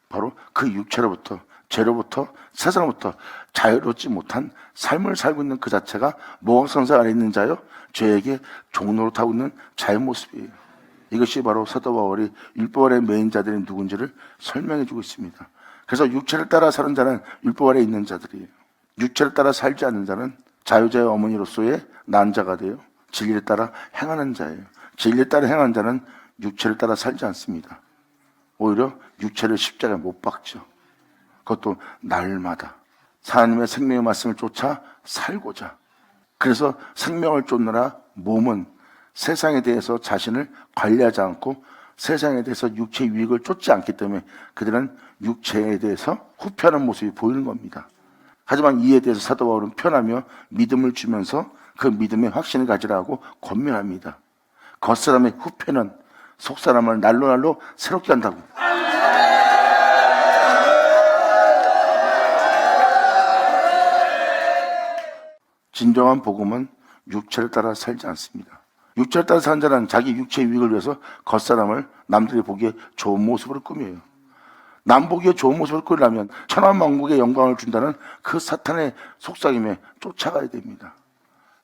바로 그 육체로부터 죄로부터 세상으로부터 자유롭지 못한 삶을 살고 있는 그 자체가 모각성사 안에 있는 자요 죄에게 종로로 타고 있는 자의 모습이에요. 이것이 바로 사도 바울이 율법 아래 매인 자들이 누군지를 설명해 주고 있습니다. 그래서 육체를 따라 사는 자는 율법 아래 있는 자들이에요. 육체를 따라 살지 않는 자는 자유자의 어머니로서의 난자가 되어 진리를 따라 행하는 자예요. 진리를 따라 행하는 자는 육체를 따라 살지 않습니다. 오히려 육체를 십자가에 못 박죠. 그것도 날마다 하나님의 생명의 말씀을 쫓아 살고자. 그래서 생명을 쫓느라 몸은 세상에 대해서 자신을 관리하지 않고 세상에 대해서 육체의 유익을 쫓지 않기 때문에 그들은 육체에 대해서 후퇴하는 모습이 보이는 겁니다. 하지만 이에 대해서 사도 바울은 편하며 믿음을 주면서 그 믿음의 확신을 가지라고 권면합니다. 겉사람의 후퇴는 속사람을 날로 새롭게 한다고. 진정한 복음은 육체를 따라 살지 않습니다. 육체를 따라 사는 자는 자기 육체의 유익을 위해서 겉사람을 남들이 보기에 좋은 모습으로 꾸며요. 남 보기에 좋은 모습을 꾸리려면 천하만국의 영광을 준다는 그 사탄의 속삭임에 쫓아가야 됩니다.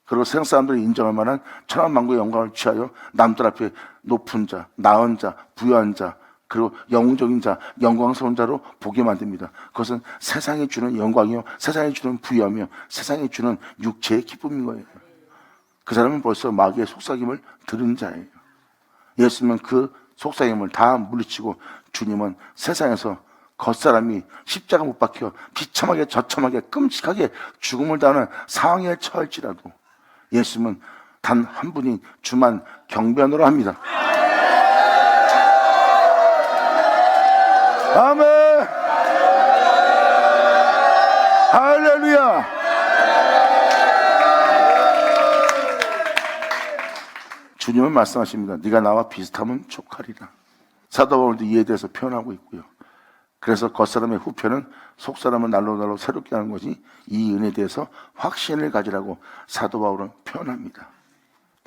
그리고 세상 사람들이 인정할 만한 천하만국의 영광을 취하여 남들 앞에 높은 자, 나은 자, 부유한 자, 그리고 영웅적인 자, 영광스러운 자로 보게 만듭니다. 그것은 세상이 주는 영광이요, 세상이 주는 부유하며 세상이 주는 육체의 기쁨인 거예요. 그 사람은 벌써 마귀의 속삭임을 들은 자예요. 예수님은 그 속삭임을 다 물리치고 주님은 세상에서 겉사람이 십자가 못 박혀 비참하게 저참하게 끔찍하게 죽음을 당하는 상황에 처할지라도 예수님은 단 한 분인 주만 경배하노라 합니다. 아멘. 할렐루야. 주님은 말씀하십니다. 네가 나와 비슷하면 족하리라. 사도 바울도 이에 대해서 표현하고 있고요. 그래서 겉사람의 후편은 속사람은 날로 새롭게 하는 것이 이 은혜에 대해서 확신을 가지라고 사도 바울은 표현합니다.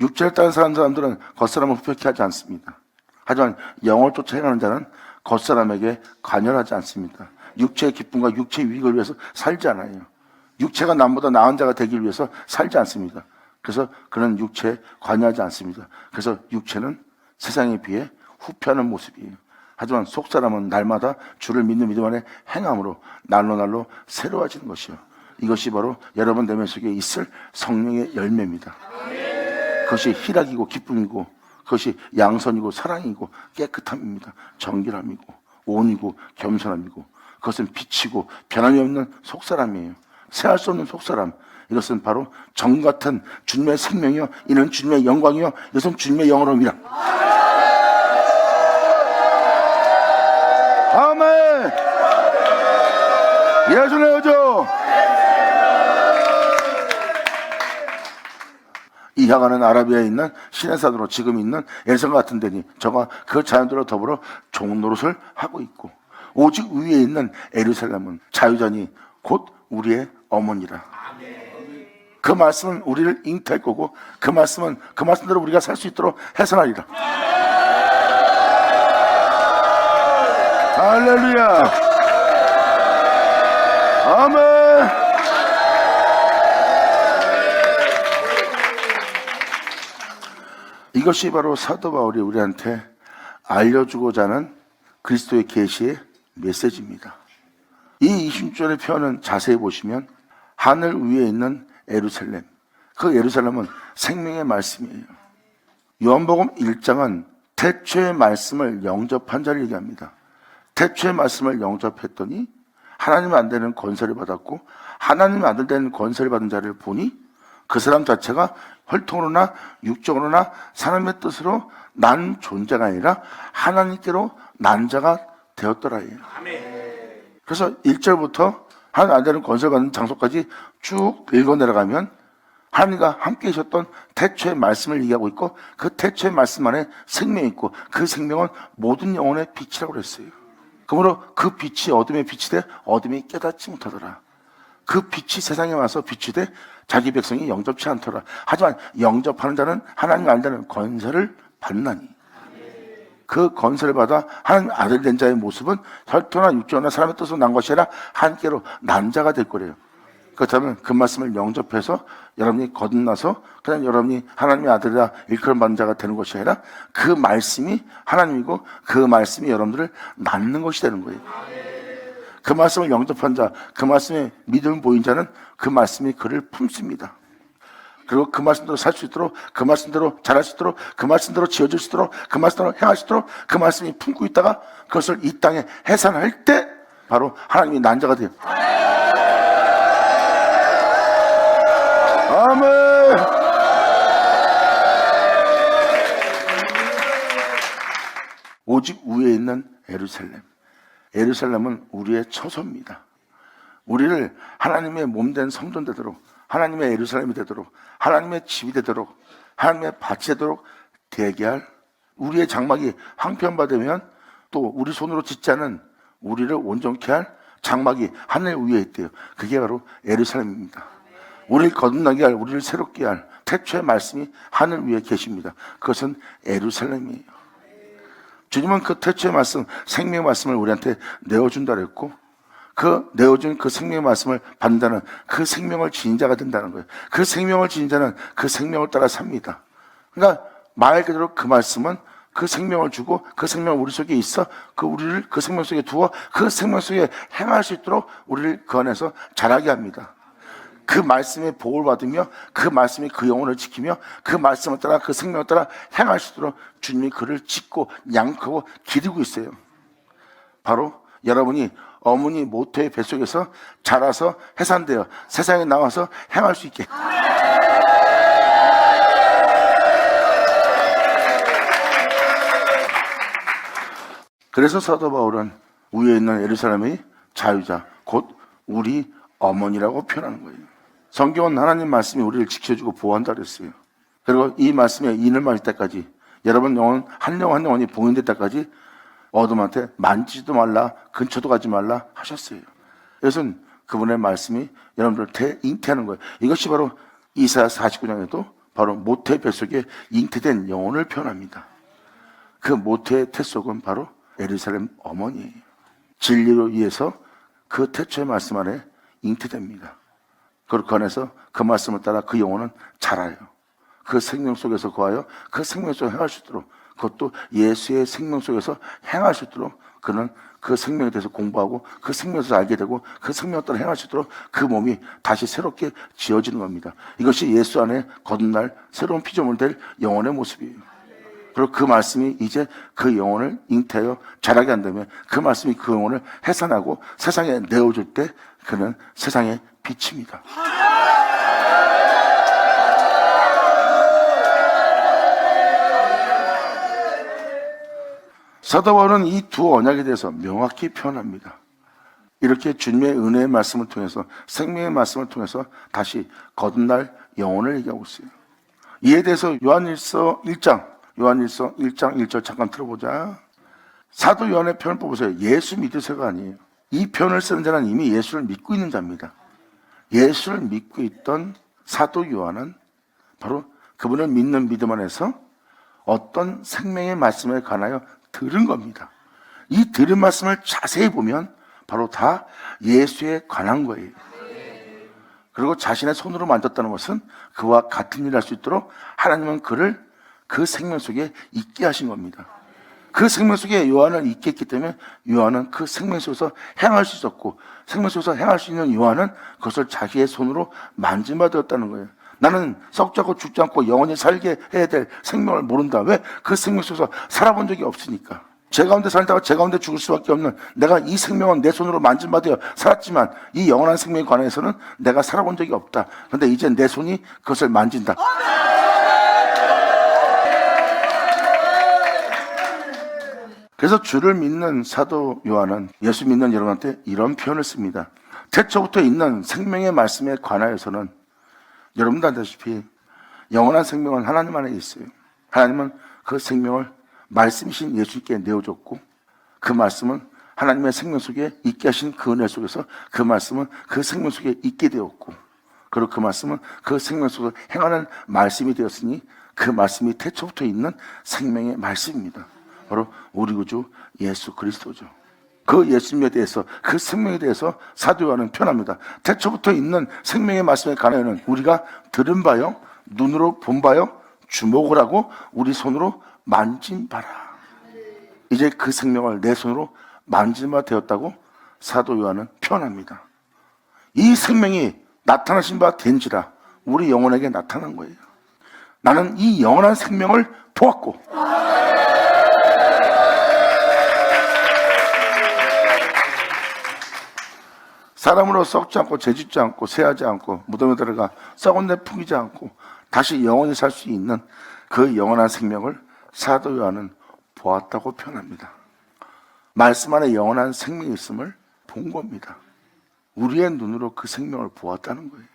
육체를 따른 사람들은 겉사람을 후편케 하지 않습니다. 하지만 영을 쫓아 행하는 자는 겉사람에게 관여하지 않습니다. 육체의 기쁨과 육체의 유익을 위해서 살지 않아요. 육체가 남보다 나은 자가 되기 위해서 살지 않습니다. 그래서 그런 육체에 관여하지 않습니다. 그래서 육체는 세상에 비해 후퇴하는 모습이에요. 하지만 속사람은 날마다 주를 믿는 믿음 안에 행함으로 날로 새로워지는 것이요. 이것이 바로 여러분 내면 속에 있을 성령의 열매입니다. 그것이 희락이고 기쁨이고 그것이 양선이고 사랑이고 깨끗함입니다. 정결함이고 온이고 겸손함이고 그것은 빛이고 변함이 없는 속사람이에요. 새할 수 없는 속사람. 이것은 바로 정 같은 주님의 생명이요, 이는 주님의 영광이요, 이것은 주님의 영원함이라. 아멘. 예수의 여조. 이하가는 아라비아에 있는 시내산으로 지금 있는 엘성 같은 데니 저가 그 자연들로 더불어 종노릇을 하고 있고 오직 위에 있는 예루살렘은 자유자니 곧 우리의 어머니라. 그 말씀은 우리를 잉태할 거고 그 말씀은 그 말씀대로 우리가 살 수 있도록 해산하리라. 할렐루야. 아멘. 이것이 바로 사도 바울이 우리한테 알려주고자 하는 그리스도의 계시의 메시지입니다. 이 26절의 표현은 자세히 보시면 하늘 위에 있는 예루살렘, 그 예루살렘은 생명의 말씀이에요. 요한복음 1장은 태초의 말씀을 영접한 자를 얘기합니다. 태초의 말씀을 영접했더니 하나님 안 되는 권세를 받았고 하나님 아들 되는 권세를 받은 자를 보니 그 사람 자체가 혈통으로나 육적으로나 사람의 뜻으로 난 존재가 아니라 하나님께로 난 자가 되었더라예요. 그래서 1절부터 하나님 아들은 건설 받는 장소까지 쭉 읽어 내려가면 하나님과 함께 계셨던 태초의 말씀을 얘기하고 있고, 그 태초의 말씀 안에 생명이 있고, 그 생명은 모든 영혼의 빛이라고 그랬어요. 그러므로 그 빛이 어둠의 빛이 돼 어둠이 깨닫지 못하더라. 그 빛이 세상에 와서 빛이 돼 자기 백성이 영접치 않더라. 하지만 영접하는 자는 하나님을 안다는 건설을 받나니, 그 건설을 받아 하나님 아들 된 자의 모습은 혈통이나 육정이나 사람의 뜻으로 난 것이 아니라 하나님께로 난 자가 될 거래요. 그렇다면 그 말씀을 영접해서 여러분이 거듭나서 그냥 여러분이 하나님의 아들이라 일컬음 받는 자가 되는 것이 아니라 그 말씀이 하나님이고 그 말씀이 여러분들을 낳는 것이 되는 거예요. 그 말씀을 영접한 자, 그 말씀에 믿음을 보인 자는 그 말씀이 그를 품습니다. 그리고 그 말씀대로 살 수 있도록, 그 말씀대로 잘할 수 있도록, 그 말씀대로 지어질 수 있도록, 그 말씀대로 행할 수 있도록 그 말씀이 품고 있다가 그것을 이 땅에 해산할 때 바로 하나님이 난 자가 돼요. 아멘. 오직 위에 있는 예루살렘. 예루살렘은 우리의 처소입니다. 우리를 하나님의 몸된 성전 되도록, 하나님의 예루살렘이 되도록, 하나님의 집이 되도록, 하나님의 밭이 되도록 되게 할, 우리의 장막이 황폐한바되면 또 우리 손으로 짓지 않은 우리를 온전케 할 장막이 하늘 위에 있대요. 그게 바로 예루살렘입니다. 우리를 거듭나게 할, 우리를 새롭게 할 태초의 말씀이 하늘 위에 계십니다. 그것은 예루살렘이에요. 주님은 그 태초의 말씀, 생명의 말씀을 우리한테 내어준다 그랬고, 그 내어준 그 생명의 말씀을 받는다는, 그 생명을 지닌 자가 된다는 거예요. 그 생명을 지닌 자는 그 생명을 따라 삽니다. 그러니까 말 그대로 그 말씀은 그 생명을 주고, 그 생명은 우리 속에 있어 그 우리를 그 생명 속에 두어 그 생명 속에 행할 수 있도록 우리를 그 안에서 자라게 합니다. 그 말씀의 복을 받으며 그 말씀이 그 영혼을 지키며 그 말씀을 따라 그 생명을 따라 행할 수 있도록 주님이 그를 짓고 양육하고 기르고 있어요. 바로 여러분이 어머니 모태의 뱃속에서 자라서 해산되어 세상에 나와서 행할 수 있게. 그래서 사도 바울은 위에 있는 예루살렘의 자유자, 곧 우리 어머니라고 표현하는 거예요. 성경은 하나님 말씀이 우리를 지켜주고 보호한다 그랬어요. 그리고 이 말씀에 인을 맞을 때까지, 여러분 영혼 한 영혼 한 영혼이 봉인될 때까지 어둠한테 만지지도 말라, 근처도 가지 말라 하셨어요. 이것은 그분의 말씀이 여러분들을 대잉태하는 거예요. 이것이 바로 이사야 49장에도 바로 모태의 뱃속에 잉태된 영혼을 표현합니다. 그 모태의 태속은 바로 예루살렘 어머니예요. 진리로 위해서 그 태초의 말씀 안에 잉태됩니다. 그리고 그 안에서 그 말씀을 따라 그 영혼은 자라요. 그 생명 속에서 거하여 그 생명 속에 행할 수 있도록, 그것도 예수의 생명 속에서 행할 수 있도록 그는 그 생명에 대해서 공부하고 그 생명에서 알게 되고 그 생명을 따라 행할 수 있도록 그 몸이 다시 새롭게 지어지는 겁니다. 이것이 예수 안에 거듭날 새로운 피조물 될 영혼의 모습이에요. 그리고 그 말씀이 이제 그 영혼을 잉태하여 자라게 한다면 그 말씀이 그 영혼을 해산하고 세상에 내어줄 때 그는 세상의 빛입니다. 사도 바울은 이 두 언약에 대해서 명확히 표현합니다. 이렇게 주님의 은혜의 말씀을 통해서, 생명의 말씀을 통해서 다시 거듭날 영혼을 얘기하고 있어요. 이에 대해서 요한일서 1장 1절 잠깐 들어보자. 사도 요한의 표현을 뽑으세요. 예수 믿으세요가 아니에요. 이 표현을 쓰는 자는 이미 예수를 믿고 있는 자입니다. 예수를 믿고 있던 사도 요한은 바로 그분을 믿는 믿음 안에서 어떤 생명의 말씀에 관하여 들은 겁니다. 이 들은 말씀을 자세히 보면 바로 다 예수에 관한 거예요. 그리고 자신의 손으로 만졌다는 것은 그와 같은 일을 할 수 있도록 하나님은 그를 그 생명 속에 있게 하신 겁니다. 그 생명 속에 요한을 있게 했기 때문에 요한은 그 생명 속에서 행할 수 있었고, 생명 속에서 행할 수 있는 요한은 그것을 자기의 손으로 만짐받았다는 거예요. 나는 썩지 않고 죽지 않고 영원히 살게 해야 될 생명을 모른다. 왜? 그 생명 속에서 살아본 적이 없으니까. 제 가운데 살다가 제 가운데 죽을 수밖에 없는, 내가 이 생명은 내 손으로 만짐받아 살았지만 이 영원한 생명에 관해서는 내가 살아본 적이 없다. 그런데 이제 내 손이 그것을 만진다. 그래서 주를 믿는 사도 요한은 예수 믿는 여러분한테 이런 표현을 씁니다. 태초부터 있는 생명의 말씀에 관하여서는 여러분도 알다시피 영원한 생명은 하나님 안에 있어요. 하나님은 그 생명을 말씀이신 예수님께 내어줬고, 그 말씀은 하나님의 생명 속에 있게 하신 그 은혜 속에서 그 말씀은 그 생명 속에 있게 되었고, 그리고 그 말씀은 그 생명 속에 행하는 말씀이 되었으니 그 말씀이 태초부터 있는 생명의 말씀입니다. 바로 우리 구주 예수 그리스도죠. 그 예수님에 대해서, 그 생명에 대해서 사도 요한은 표현합니다. 태초부터 있는 생명의 말씀에 관하여는 우리가 들은 바요, 눈으로 본 바요, 주목을 하고 우리 손으로 만진 바라. 이제 그 생명을 내 손으로 만진 바 되었다고 사도 요한은 표현합니다. 이 생명이 나타나신 바 된지라 우리 영혼에게 나타난 거예요. 나는 이 영원한 생명을 보았고, 사람으로 썩지 않고 재짓지 않고 새하지 않고 무덤에 들어가 썩은 데 풀리지 않고 다시 영원히 살 수 있는 그 영원한 생명을 사도 요한은 보았다고 표현합니다. 말씀 안에 영원한 생명이 있음을 본 겁니다. 우리의 눈으로 그 생명을 보았다는 거예요.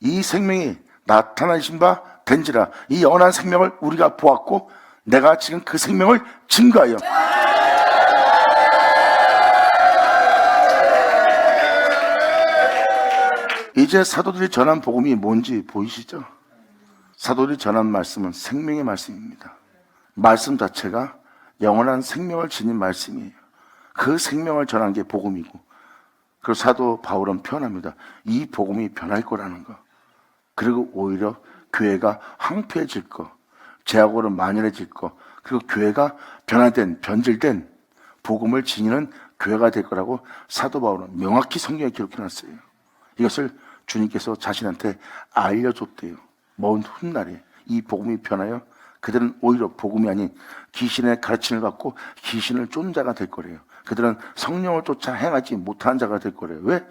이 생명이 나타나신 바 된지라 이 영원한 생명을 우리가 보았고, 내가 지금 그 생명을 증거하여 이제 사도들이 전한 복음이 뭔지 보이시죠? 사도들이 전한 말씀은 생명의 말씀입니다. 말씀 자체가 영원한 생명을 지닌 말씀이에요. 그 생명을 전한 게 복음이고, 그리고 사도 바울은 표현합니다. 이 복음이 변할 거라는 거. 그리고 오히려 교회가 황폐해질 거, 죄악으로 만연해질 거, 그리고 교회가 변화된, 변질된 복음을 지니는 교회가 될 거라고 사도 바울은 명확히 성경에 기록해놨어요. 이것을 주님께서 자신한테 알려줬대요. 먼 훗날에 이 복음이 변하여 그들은 오히려 복음이 아닌 귀신의 가르침을 받고 귀신을 쫓는 자가 될 거래요. 그들은 성령을 쫓아 행하지 못한 자가 될 거래요. 왜?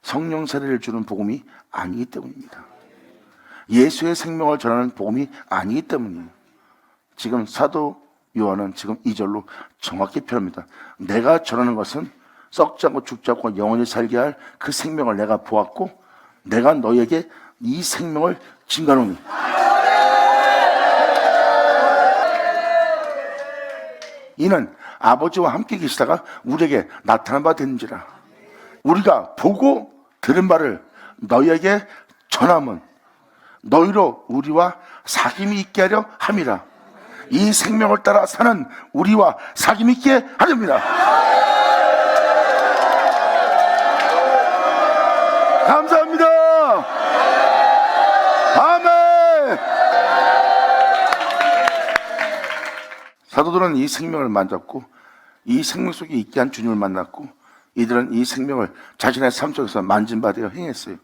성령 세례를 주는 복음이 아니기 때문입니다. 예수의 생명을 전하는 복음이 아니기 때문이에요. 지금 사도 요한은 지금 2절로 정확히 표현합니다. 내가 전하는 것은 썩지 않고 죽지 않고 영원히 살게 할 그 생명을 내가 보았고, 내가 너에게 이 생명을 증거하노니. 이는 아버지와 함께 계시다가 우리에게 나타난 바 된지라. 우리가 보고 들은 바를 너희에게 전함은 너희로 우리와 사귐이 있게 하려 함이라. 이 생명을 따라 사는 우리와 사귐이 있게 하렵니다. 감사합니다. 아멘. 사도들은 이 생명을 만졌고 이 생명 속에 있게 한 주님을 만났고, 이들은 이 생명을 자신의 삶 속에서 만진 바 되어 행했어요.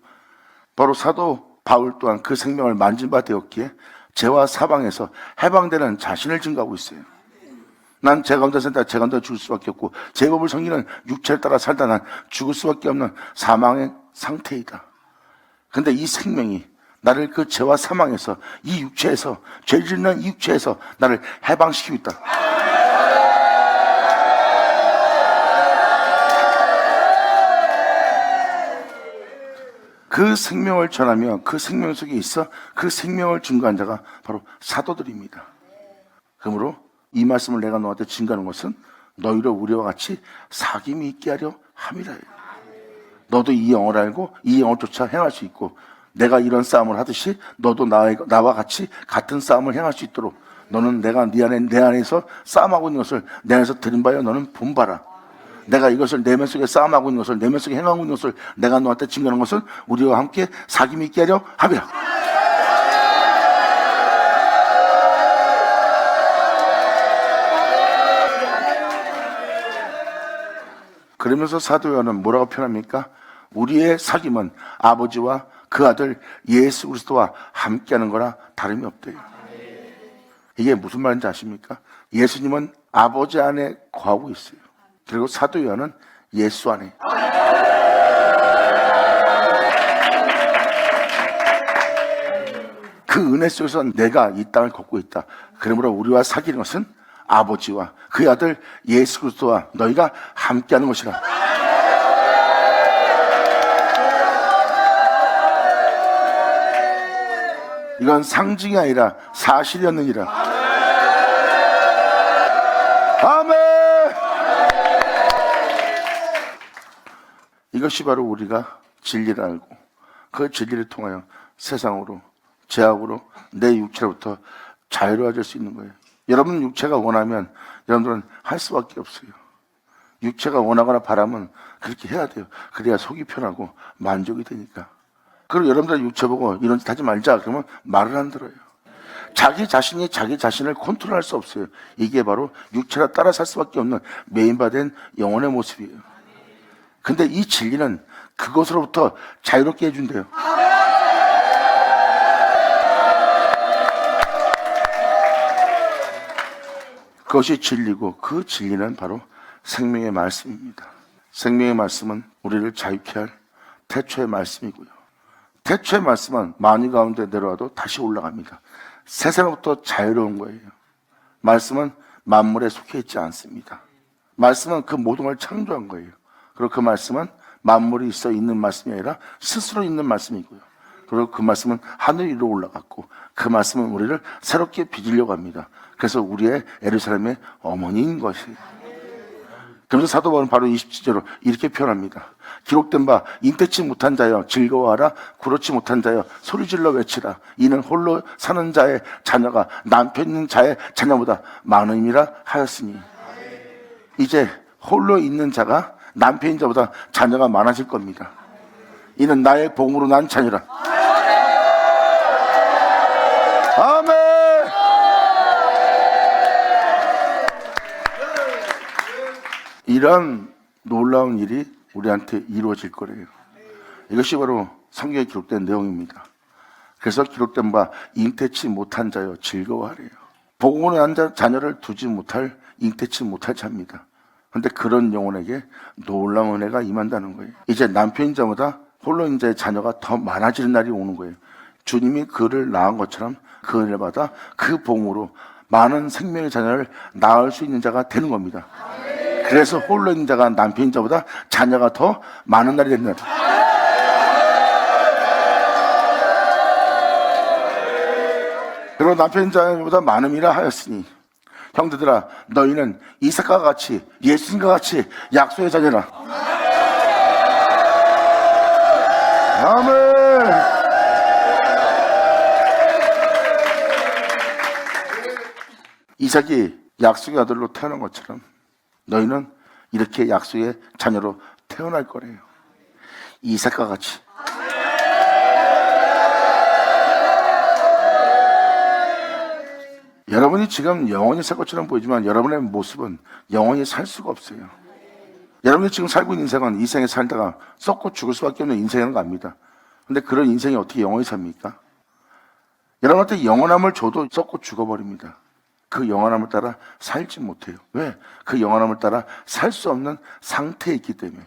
바로 사도 바울 또한 그 생명을 만진 바 되었기에 죄와 사방에서 해방되는 자신을 증거하고 있어요. 난 죄 가운데 산다, 죄 가운데 죽을 수밖에 없고, 제법을 섬기는 육체를 따라 살다 난 죽을 수밖에 없는 사망의 상태이다. 근데 이 생명이 나를 그 죄와 사망에서, 이 육체에서, 죄 짓는 이 육체에서 나를 해방시키고 있다. 그 생명을 전하며 그 생명 속에 있어 그 생명을 증거한 자가 바로 사도들입니다. 그러므로 이 말씀을 내가 너한테 증거하는 것은 너희로 우리와 같이 사귐이 있게 하려 함이라. 너도 이 영을 알고 이 영을 쫓아 행할 수 있고, 내가 이런 싸움을 하듯이 너도 나와 같이 같은 싸움을 행할 수 있도록, 너는 내가 내 안에서 싸움하고 있는 것을 내 안에서 들은 바여 너는 본 바라. 내가 이것을 내면 속에 싸움하고 있는 것을, 내면 속에 행하고 있는 것을 내가 너한테 증거하는 것은 우리와 함께 사귐이 있게 하려 함이라. 그러면서 사도 요한은 뭐라고 표현합니까? 우리의 사귐은 아버지와 그 아들 예수 그리스도와 함께하는 거라 다름이 없대요. 이게 무슨 말인지 아십니까? 예수님은 아버지 안에 거하고 있어요. 그리고 사도 요한은 예수 안에. 그 은혜 속에서 내가 이 땅을 걷고 있다. 그러므로 우리와 사귀는 것은 아버지와 그의 아들 예수 그리스도와 너희가 함께하는 것이라. 이건 상징이 아니라 사실이었느니라. 아멘. 이것이 바로 우리가 진리를 알고 그 진리를 통하여 세상으로, 죄악으로, 내 육체로부터 자유로워질 수 있는 거예요. 여러분 육체가 원하면 여러분들은 할 수밖에 없어요. 육체가 원하거나 바라면 그렇게 해야 돼요. 그래야 속이 편하고 만족이 되니까. 그리고 여러분들 육체 보고 이런 짓 하지 말자 그러면 말을 안 들어요. 자기 자신이 자기 자신을 컨트롤할 수 없어요. 이게 바로 육체라 따라 살 수밖에 없는 메인바된 영혼의 모습이에요. 근데 이 진리는 그것으로부터 자유롭게 해준대요. 그것이 진리고 그 진리는 바로 생명의 말씀입니다. 생명의 말씀은 우리를 자유케 할 태초의 말씀이고요. 태초의 말씀은 만유 가운데 내려와도 다시 올라갑니다. 세상으로부터 자유로운 거예요. 말씀은 만물에 속해 있지 않습니다. 말씀은 그 모든 걸 창조한 거예요. 그리고 그 말씀은 만물이 있어 있는 말씀이 아니라 스스로 있는 말씀이고요. 그리고 그 말씀은 하늘 위로 올라갔고 그 말씀은 우리를 새롭게 빚으려고 합니다. 그래서 우리의 예루살렘의 어머니인 것이에요. 그래서 사도 바울은 바로 27절로 이렇게 표현합니다. 기록된 바 인태치 못한 자여 즐거워하라. 그렇지 못한 자여 소리질러 외치라. 이는 홀로 사는 자의 자녀가 남편 있는 자의 자녀보다 많음이라 하였으니. 이제 홀로 있는 자가 남편인 자보다 자녀가 많아질 겁니다. 이는 나의 복으로 난 자녀라. 아멘. 이런 놀라운 일이 우리한테 이루어질 거래요. 이것이 바로 성경에 기록된 내용입니다. 그래서 기록된 바 잉태치 못한 자여 즐거워하래요. 복으로 난 자녀를 두지 못할 잉태치 못할 자입니다. 그런데 그런 영혼에게 놀라운 은혜가 임한다는 거예요. 이제 남편인 자보다 홀로인 자의 자녀가 더 많아지는 날이 오는 거예요. 주님이 그를 낳은 것처럼 그 은혜를 받아 그 복으로 많은 생명의 자녀를 낳을 수 있는 자가 되는 겁니다. 그래서 홀로인 자가 남편인 자보다 자녀가 더 많은 날이 된다. 그리고 남편인 자보다 많음이라 하였으니 형제들아 너희는 이삭과 같이 예수님과 같이 약속의 자녀라. 아멘. 이삭이 약속의 아들로 태어난 것처럼 너희는 이렇게 약속의 자녀로 태어날 거래요. 이삭과 같이. 여러분이 지금 영원히 살 것처럼 보이지만 여러분의 모습은 영원히 살 수가 없어요. 여러분이 지금 살고 있는 인생은 이 생에 살다가 썩고 죽을 수밖에 없는 인생인 거 압니다. 근데 그런 인생이 어떻게 영원히 삽니까? 여러분한테 영원함을 줘도 썩고 죽어버립니다. 그 영원함을 따라 살지 못해요. 왜? 그 영원함을 따라 살 수 없는 상태에 있기 때문에.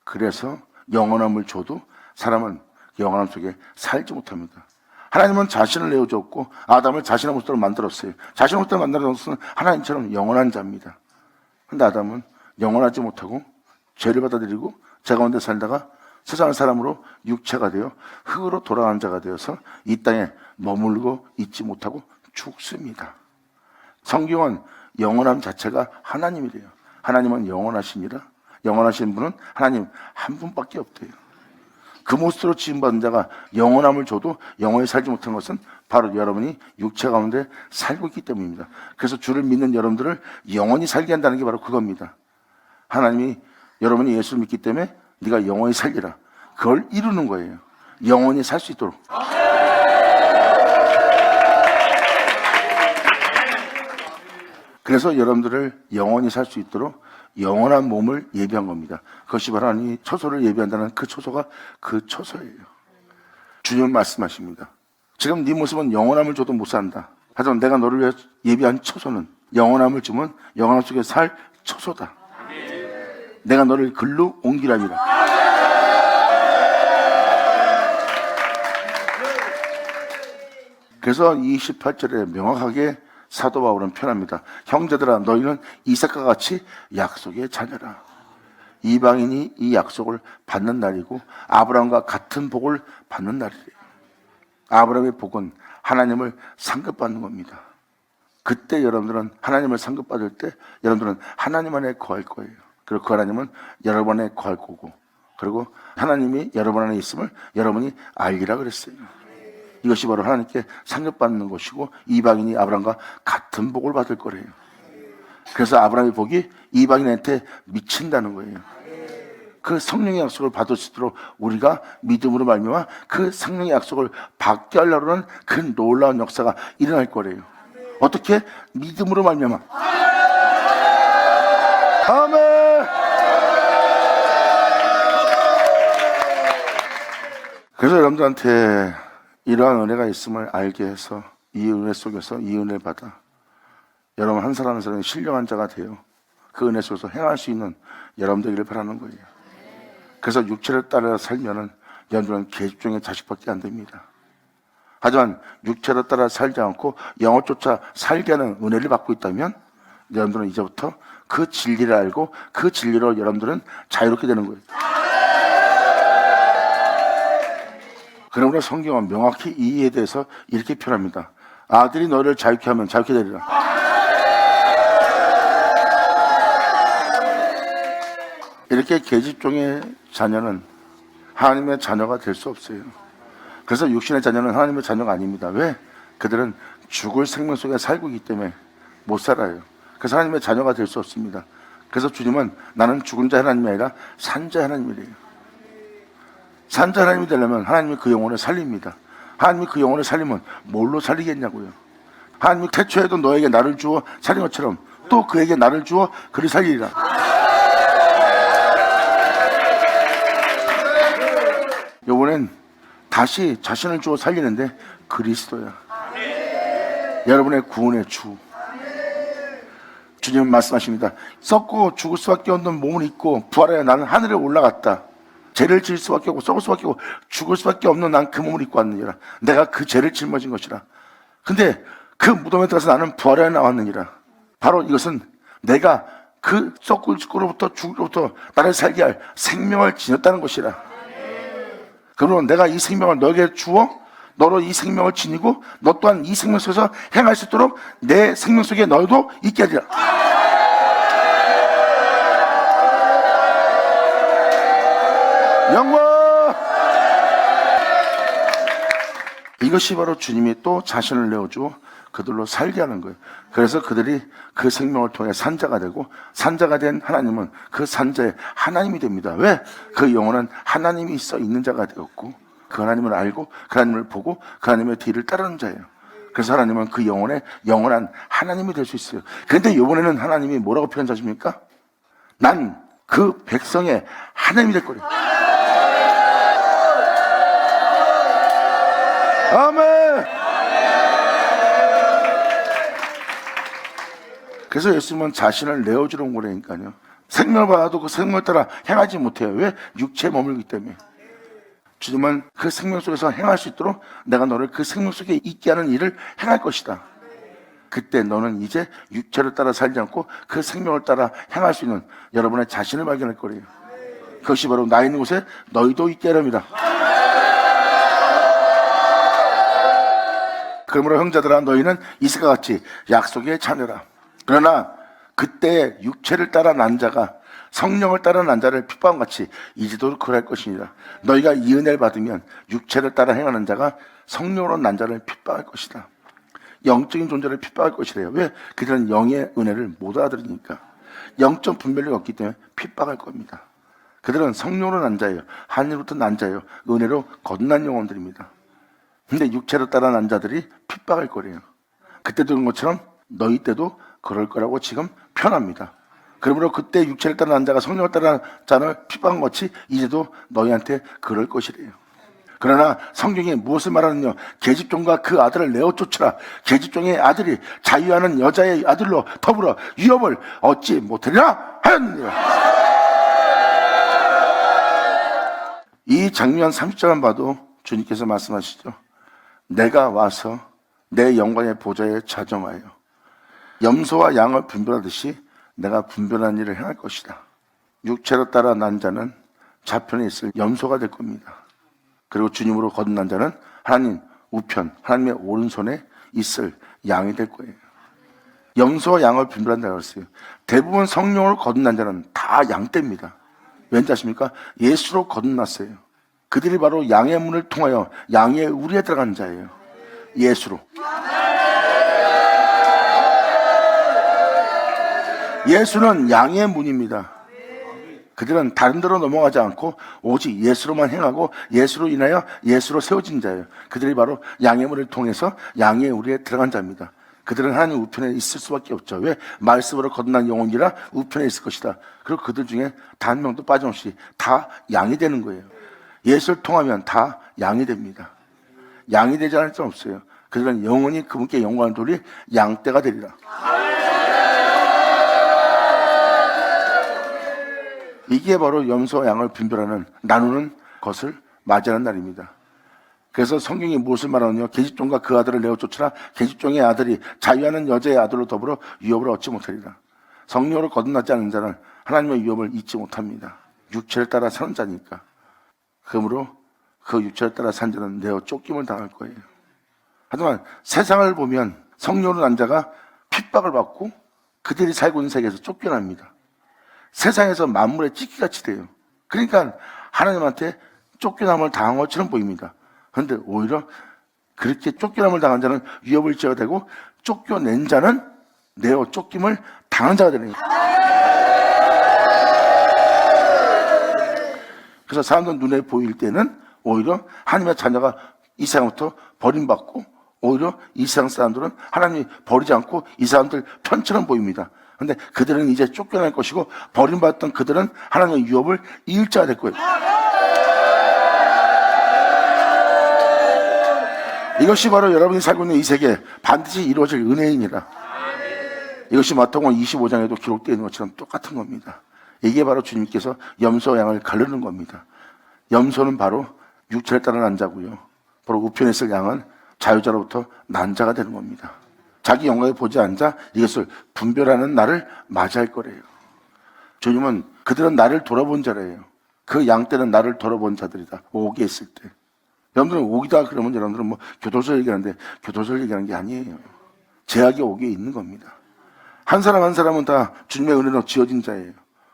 그래서 영원함을 줘도 사람은 영원함 속에 살지 못합니다. 하나님은 자신을 내어줬고 아담을 자신의 모습으로 만들었어요. 자신의 모습으로 만들어서 하나님처럼 영원한 자입니다. 그런데 아담은 영원하지 못하고 죄를 받아들이고 죄 가운데 살다가 세상의 사람으로 육체가 되어 흙으로 돌아가는 자가 되어서 이 땅에 머물고 있지 못하고 죽습니다. 성경은 영원함 자체가 하나님이래요. 하나님은 영원하시니라. 영원하신 분은 하나님 한 분밖에 없대요. 그 모습으로 지음받은 자가 영원함을 줘도 영원히 살지 못한 것은 바로 여러분이 육체 가운데 살고 있기 때문입니다. 그래서 주를 믿는 여러분들을 영원히 살게 한다는 게 바로 그겁니다. 하나님이 여러분이 예수를 믿기 때문에 네가 영원히 살리라. 그걸 이루는 거예요. 영원히 살 수 있도록. 그래서 여러분들을 영원히 살 수 있도록 영원한 몸을 예비한 겁니다. 그것이 바로 하나님이 처소를 예비한다는 그 처소가 그 처소예요. 주님은 말씀하십니다. 지금 네 모습은 영원함을 줘도 못 산다. 하지만 내가 너를 위해 예비한 처소는 영원함을 주면 영원함 속에 살 처소다. 내가 너를 글로 옮기라니라. 그래서 28절에 명확하게 사도 바울은 표현합니다. 형제들아 너희는 이삭과 같이 약속의 자녀라. 이방인이 이 약속을 받는 날이고 아브라함과 같은 복을 받는 날이래요. 아브라함의 복은 하나님을 상급받는 겁니다. 그때 여러분들은 하나님을 상급받을 때 여러분들은 하나님 안에 거할 거예요. 그리고 그 하나님은 여러분 안에 거할 거고, 그리고 하나님이 여러분 안에 있음을 여러분이 알리라 그랬어요. 이것이 바로 하나님께 상급받는 것이고 이방인이 아브라함과 같은 복을 받을 거래요. 그래서 아브라함의 복이 이방인한테 미친다는 거예요. 그 성령의 약속을 받을 수 있도록 우리가 믿음으로 말미암아 그 성령의 약속을 받게 하려고 하는 그 놀라운 역사가 일어날 거래요. 어떻게? 믿음으로 말미암아. 아멘. 그래서 여러분들한테 이러한 은혜가 있음을 알게 해서 이 은혜 속에서 이 은혜를 받아 여러분 한 사람 한 사람이 신령한 자가 되어 그 은혜 속에서 행할 수 있는 여러분 되기를 바라는 거예요. 그래서 육체를 따라 살면은 여러분들은 계집종의 자식밖에 안 됩니다. 하지만 육체를 따라 살지 않고 영혼조차 살게 하는 은혜를 받고 있다면 여러분들은 이제부터 그 진리를 알고 그 진리로 여러분들은 자유롭게 되는 거예요. 그러므로 성경은 명확히 이 이에 대해서 이렇게 표현합니다. 아들이 너를 자유케 하면 자유케 되리라. 이렇게 계집종의 자녀는 하나님의 자녀가 될 수 없어요. 그래서 육신의 자녀는 하나님의 자녀가 아닙니다. 왜? 그들은 죽을 생명 속에 살고 있기 때문에 못 살아요. 그래서 하나님의 자녀가 될 수 없습니다. 그래서 주님은 나는 죽은 자 하나님이 아니라 산 자 하나님이래요. 산 자 하나님이 되려면 하나님이 그 영혼을 살립니다. 하나님이 그 영혼을 살리면 뭘로 살리겠냐고요. 하나님이 태초에도 너에게 나를 주어 살린 것처럼 또 그에게 나를 주어 그를 살리리라. 요번엔 다시 자신을 주어 살리는데 그리스도야. 여러분의 구원의 주. 주님은 말씀하십니다. 썩고 죽을 수밖에 없는 몸을 입고 부활하여 나는 하늘에 올라갔다. 죄를 지을 수밖에 없고 썩을 수밖에 없고 죽을 수밖에 없는 난 그 몸을 입고 왔느니라. 내가 그 죄를 짊어진 것이라. 근데 그 무덤에 들어가서 나는 부활하여 나왔느니라. 바로 이것은 내가 그 썩고 죽고로부터 죽으로부터 나를 살게 할 생명을 지녔다는 것이라. 그러면 내가 이 생명을 너에게 주어 너로 이 생명을 지니고 너 또한 이 생명 속에서 행할 수 있도록 내 생명 속에 너도 있게 하리라. 영광! 이것이 바로 주님이 또 자신을 내어주어 그들로 살게 하는 거예요. 그래서 그들이 그 생명을 통해 산자가 되고 산자가 된 하나님은 그 산자의 하나님이 됩니다. 왜? 그 영혼은 하나님이 있어 있는 자가 되었고 그 하나님을 알고 그 하나님을 보고 그 하나님의 뒤를 따르는 자예요. 그래서 하나님은 그 영혼의 영원한 하나님이 될 수 있어요. 그런데 이번에는 하나님이 뭐라고 표현하십니까? 난 그 백성의 하나님이 될 거래요. 아멘. 그래서 예수님은 자신을 내어주는 거라니까요. 생명을 받아도 그 생명을 따라 행하지 못해요. 왜? 육체에 머물기 때문에. 주님은 그 생명 속에서 행할 수 있도록 내가 너를 그 생명 속에 있게 하는 일을 행할 것이다. 그때 너는 이제 육체를 따라 살지 않고 그 생명을 따라 행할 수 있는 여러분의 자신을 발견할 거예요. 그것이 바로 나 있는 곳에 너희도 있게 하렵니다. 그러므로 형제들아 너희는 이삭과 같이 약속의 자녀라. 그러나 그때 육체를 따라 난 자가 성령을 따라 난 자를 핍박한 같이 이제도 그럴 것이니라. 너희가 이 은혜를 받으면 육체를 따라 행하는 자가 성령으로 난 자를 핍박할 것이다. 영적인 존재를 핍박할 것이래요. 왜? 그들은 영의 은혜를 못 알아들으니까. 영적 분별력이 없기 때문에 핍박할 겁니다. 그들은 성령으로 난 자예요. 하늘부터 난 자예요. 은혜로 거듭난 영혼들입니다. 근데 육체로 따라 난 자들이 핍박할 거래요. 그때도 그런 것처럼 너희 때도 그럴 거라고 지금 표현합니다. 그러므로 그때 육체를 따라 난 자가 성령을 따라 자를 핍박한 것이 이제도 너희한테 그럴 것이래요. 그러나 성경이 무엇을 말하느냐? 계집종과 그 아들을 내어 쫓으라. 계집종의 아들이 자유하는 여자의 아들로 더불어 유업을 얻지 못하리라 하였느니라. 이 장면 30절만 봐도 주님께서 말씀하시죠. 내가 와서 내 영광의 보좌에 자정하여 염소와 양을 분별하듯이 내가 분별한 일을 행할 것이다. 육체로 따라 난 자는 좌편에 있을 염소가 될 겁니다. 그리고 주님으로 거듭난 자는 하나님 우편, 하나님의 오른손에 있을 양이 될 거예요. 염소와 양을 분별한다고 했어요. 대부분 성령으로 거듭난 자는 다 양떼입니다. 왠지 아십니까? 예수로 거듭났어요. 그들이 바로 양의 문을 통하여 양의 우리에 들어간 자예요. 예수로. 예수는 양의 문입니다. 그들은 다른 데로 넘어가지 않고 오직 예수로만 행하고 예수로 인하여 예수로 세워진 자예요. 그들이 바로 양의 문을 통해서 양의 우리에 들어간 자입니다. 그들은 하나님 우편에 있을 수밖에 없죠. 왜? 말씀으로 거듭난 영혼이라 우편에 있을 것이다. 그리고 그들 중에 단 한 명도 빠짐없이 다 양이 되는 거예요. 예수를 통하면 다 양이 됩니다. 양이 되지 않을 수 없어요. 그들은 영원히 그분께 영광을 돌릴 양떼가 되리라. 이게 바로 염소와 양을 분별하는, 나누는 것을 맞이하는 날입니다. 그래서 성경이 무엇을 말하느냐? 계집종과 그 아들을 내어 쫓으라. 계집종의 아들이 자유하는 여자의 아들로 더불어 유업을 얻지 못하리라. 성령으로 거듭나지 않은 자는 하나님의 유업을 잊지 못합니다. 육체를 따라 사는 자니까. 그러므로 그 육체를 따라 산 자는 내어 쫓김을 당할 거예요. 하지만 세상을 보면 성령으로 난 자가 핍박을 받고 그들이 살고 있는 세계에서 쫓겨납니다. 세상에서 만물의 찢기같이 돼요. 그러니까 하나님한테 쫓겨남을 당한 것처럼 보입니다. 그런데 오히려 그렇게 쫓겨남을 당한 자는 위협을 지어야 되고, 쫓겨낸 자는 내어 쫓김을 당한 자가 되는 거예요. 그래서 사람들 눈에 보일 때는 오히려 하나님의 자녀가 이 세상부터 버림받고, 오히려 이 세상 사람들은 하나님이 버리지 않고 이 사람들 편처럼 보입니다. 그런데 그들은 이제 쫓겨날 것이고, 버림받았던 그들은 하나님의 유업을 이을 자가 될 거예요. 이것이 바로 여러분이 살고 있는 이 세계에 반드시 이루어질 은혜이니라. 이것이 마태복음 25장에도 기록되어 있는 것처럼 똑같은 겁니다. 이게 바로 주님께서 염소와 양을 가르는 겁니다. 염소는 바로 육체를 따라 난 자고요, 바로 우편에 있을 양은 자유자로부터 난 자가 되는 겁니다. 자기 영광에 보지 않자 이것을 분별하는 날을 맞이할 거래요. 주님은 그들은 나를 돌아본 자래요. 그 양떼는 나를 돌아본 자들이다. 오기에 있을 때. 여러분들은 오기다 그러면 여러분들은 뭐 교도소 얘기하는데, 교도소를 얘기하는 게 아니에요. 제약이 오기에 있는 겁니다. 한 사람 한 사람은 다 주님의 은혜로 지어진 자예요.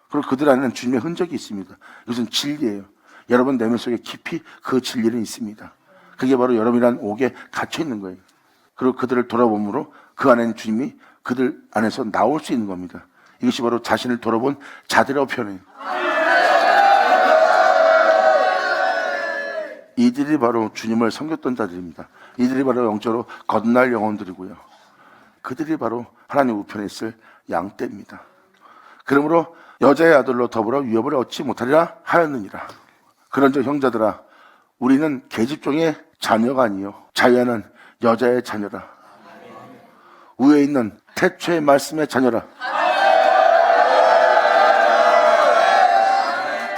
그리고 그들 안에는 주님의 흔적이 있습니다. 이것은 진리예요. 여러분 내면 속에 깊이 그 진리는 있습니다. 그게 바로 여러분이란 옥에 갇혀 있는 거예요. 그리고 그들을 돌아봄으로 그 안에는 주님이 그들 안에서 나올 수 있는 겁니다. 이것이 바로 자신을 돌아본 자들이라고 표현해요. 이들이 바로 주님을 섬겼던 자들입니다. 이들이 바로 영적으로 거듭날 영혼들이고요, 그들이 바로 하나님 우편에 있을 양떼입니다. 그러므로 여자의 아들로 더불어 위협을 얻지 못하리라 하였느니라. 그런즉 형제들아, 우리는 계집종의 자녀가 아니요 자유하는 여자의 자녀라. 위에 있는 태초의 말씀의 자녀라.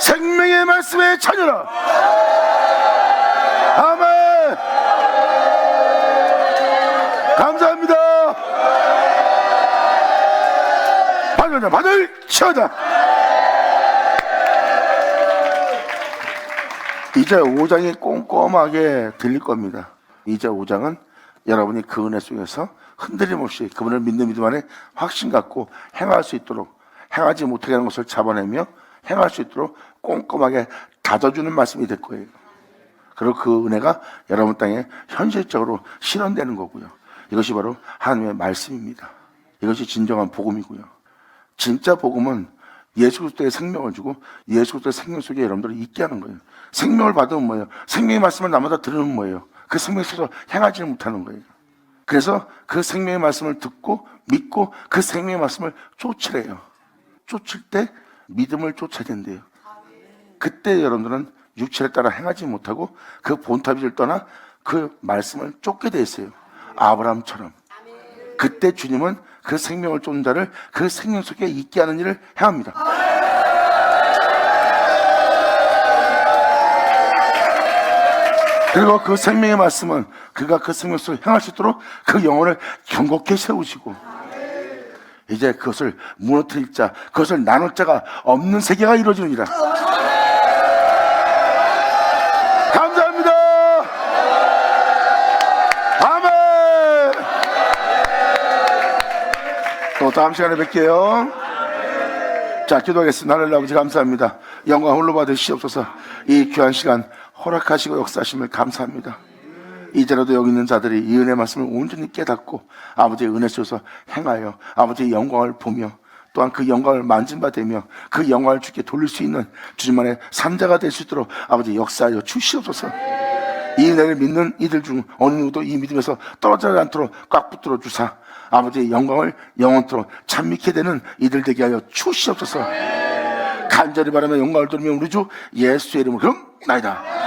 생명의 말씀의 자녀라. 아멘. 감사합니다. 받을 치어다. 이제 5장이 꼼꼼하게 들릴 겁니다. 이제 5장은 여러분이 그 은혜 속에서 흔들림 없이 그분을 믿는 믿음 안에 확신 갖고 행할 수 있도록, 행하지 못하게 하는 것을 잡아내며 행할 수 있도록 꼼꼼하게 다져주는 말씀이 될 거예요. 그리고 그 은혜가 여러분 땅에 현실적으로 실현되는 거고요. 이것이 바로 하나님의 말씀입니다. 이것이 진정한 복음이고요. 진짜 복음은 예수 그리스도의 생명을 주고 예수 그리스도의 생명 속에 여러분들을 있게 하는 거예요. 생명을 받으면 뭐예요? 생명의 말씀을 나마다 들으면 뭐예요? 그 생명 속에서 행하지 못하는 거예요. 그래서 그 생명의 말씀을 듣고 믿고 그 생명의 말씀을 쫓으래요. 쫓을 때 믿음을 쫓아야 된대요. 그때 여러분들은 육체를 따라 행하지 못하고 그 본타비를 떠나 그 말씀을 쫓게 돼 있어요. 아브라함처럼. 그때 주님은 그 생명을 쫓는 자를 그 생명 속에 있게 하는 일을 행합니다. 그리고 그 생명의 말씀은 그가 그 생명 속에 행할 수 있도록 그 영혼을 견고히 세우시고 이제 그것을 무너뜨릴 자, 그것을 나눌 자가 없는 세계가 이루어지느니라. 감사합니다. 아멘. 또 다음 시간에 뵐게요. 자, 기도하겠습니다. 하늘의 아버지 감사합니다. 영광 홀로 받으시옵소서. 이 귀한 시간 허락하시고 역사하심을 감사합니다. 이제라도 여기 있는 자들이 이 은혜 말씀을 온전히 깨닫고 아버지의 은혜 속에서 행하여 아버지의 영광을 보며 또한 그 영광을 만진바되며 그 영광을 주께 돌릴 수 있는 주님만의 산자가 될 수 있도록 아버지 역사하여 주시옵소서. 이 은혜를 믿는 이들 중 어느 누구도 이 믿음에서 떨어지지 않도록 꽉 붙들어 주사 아버지의 영광을 영원토록 찬미케 되는 이들 되게 하여 주시옵소서. 간절히 바라며 영광을 돌리며 우리 주 예수의 이름으로 그럼 나이다.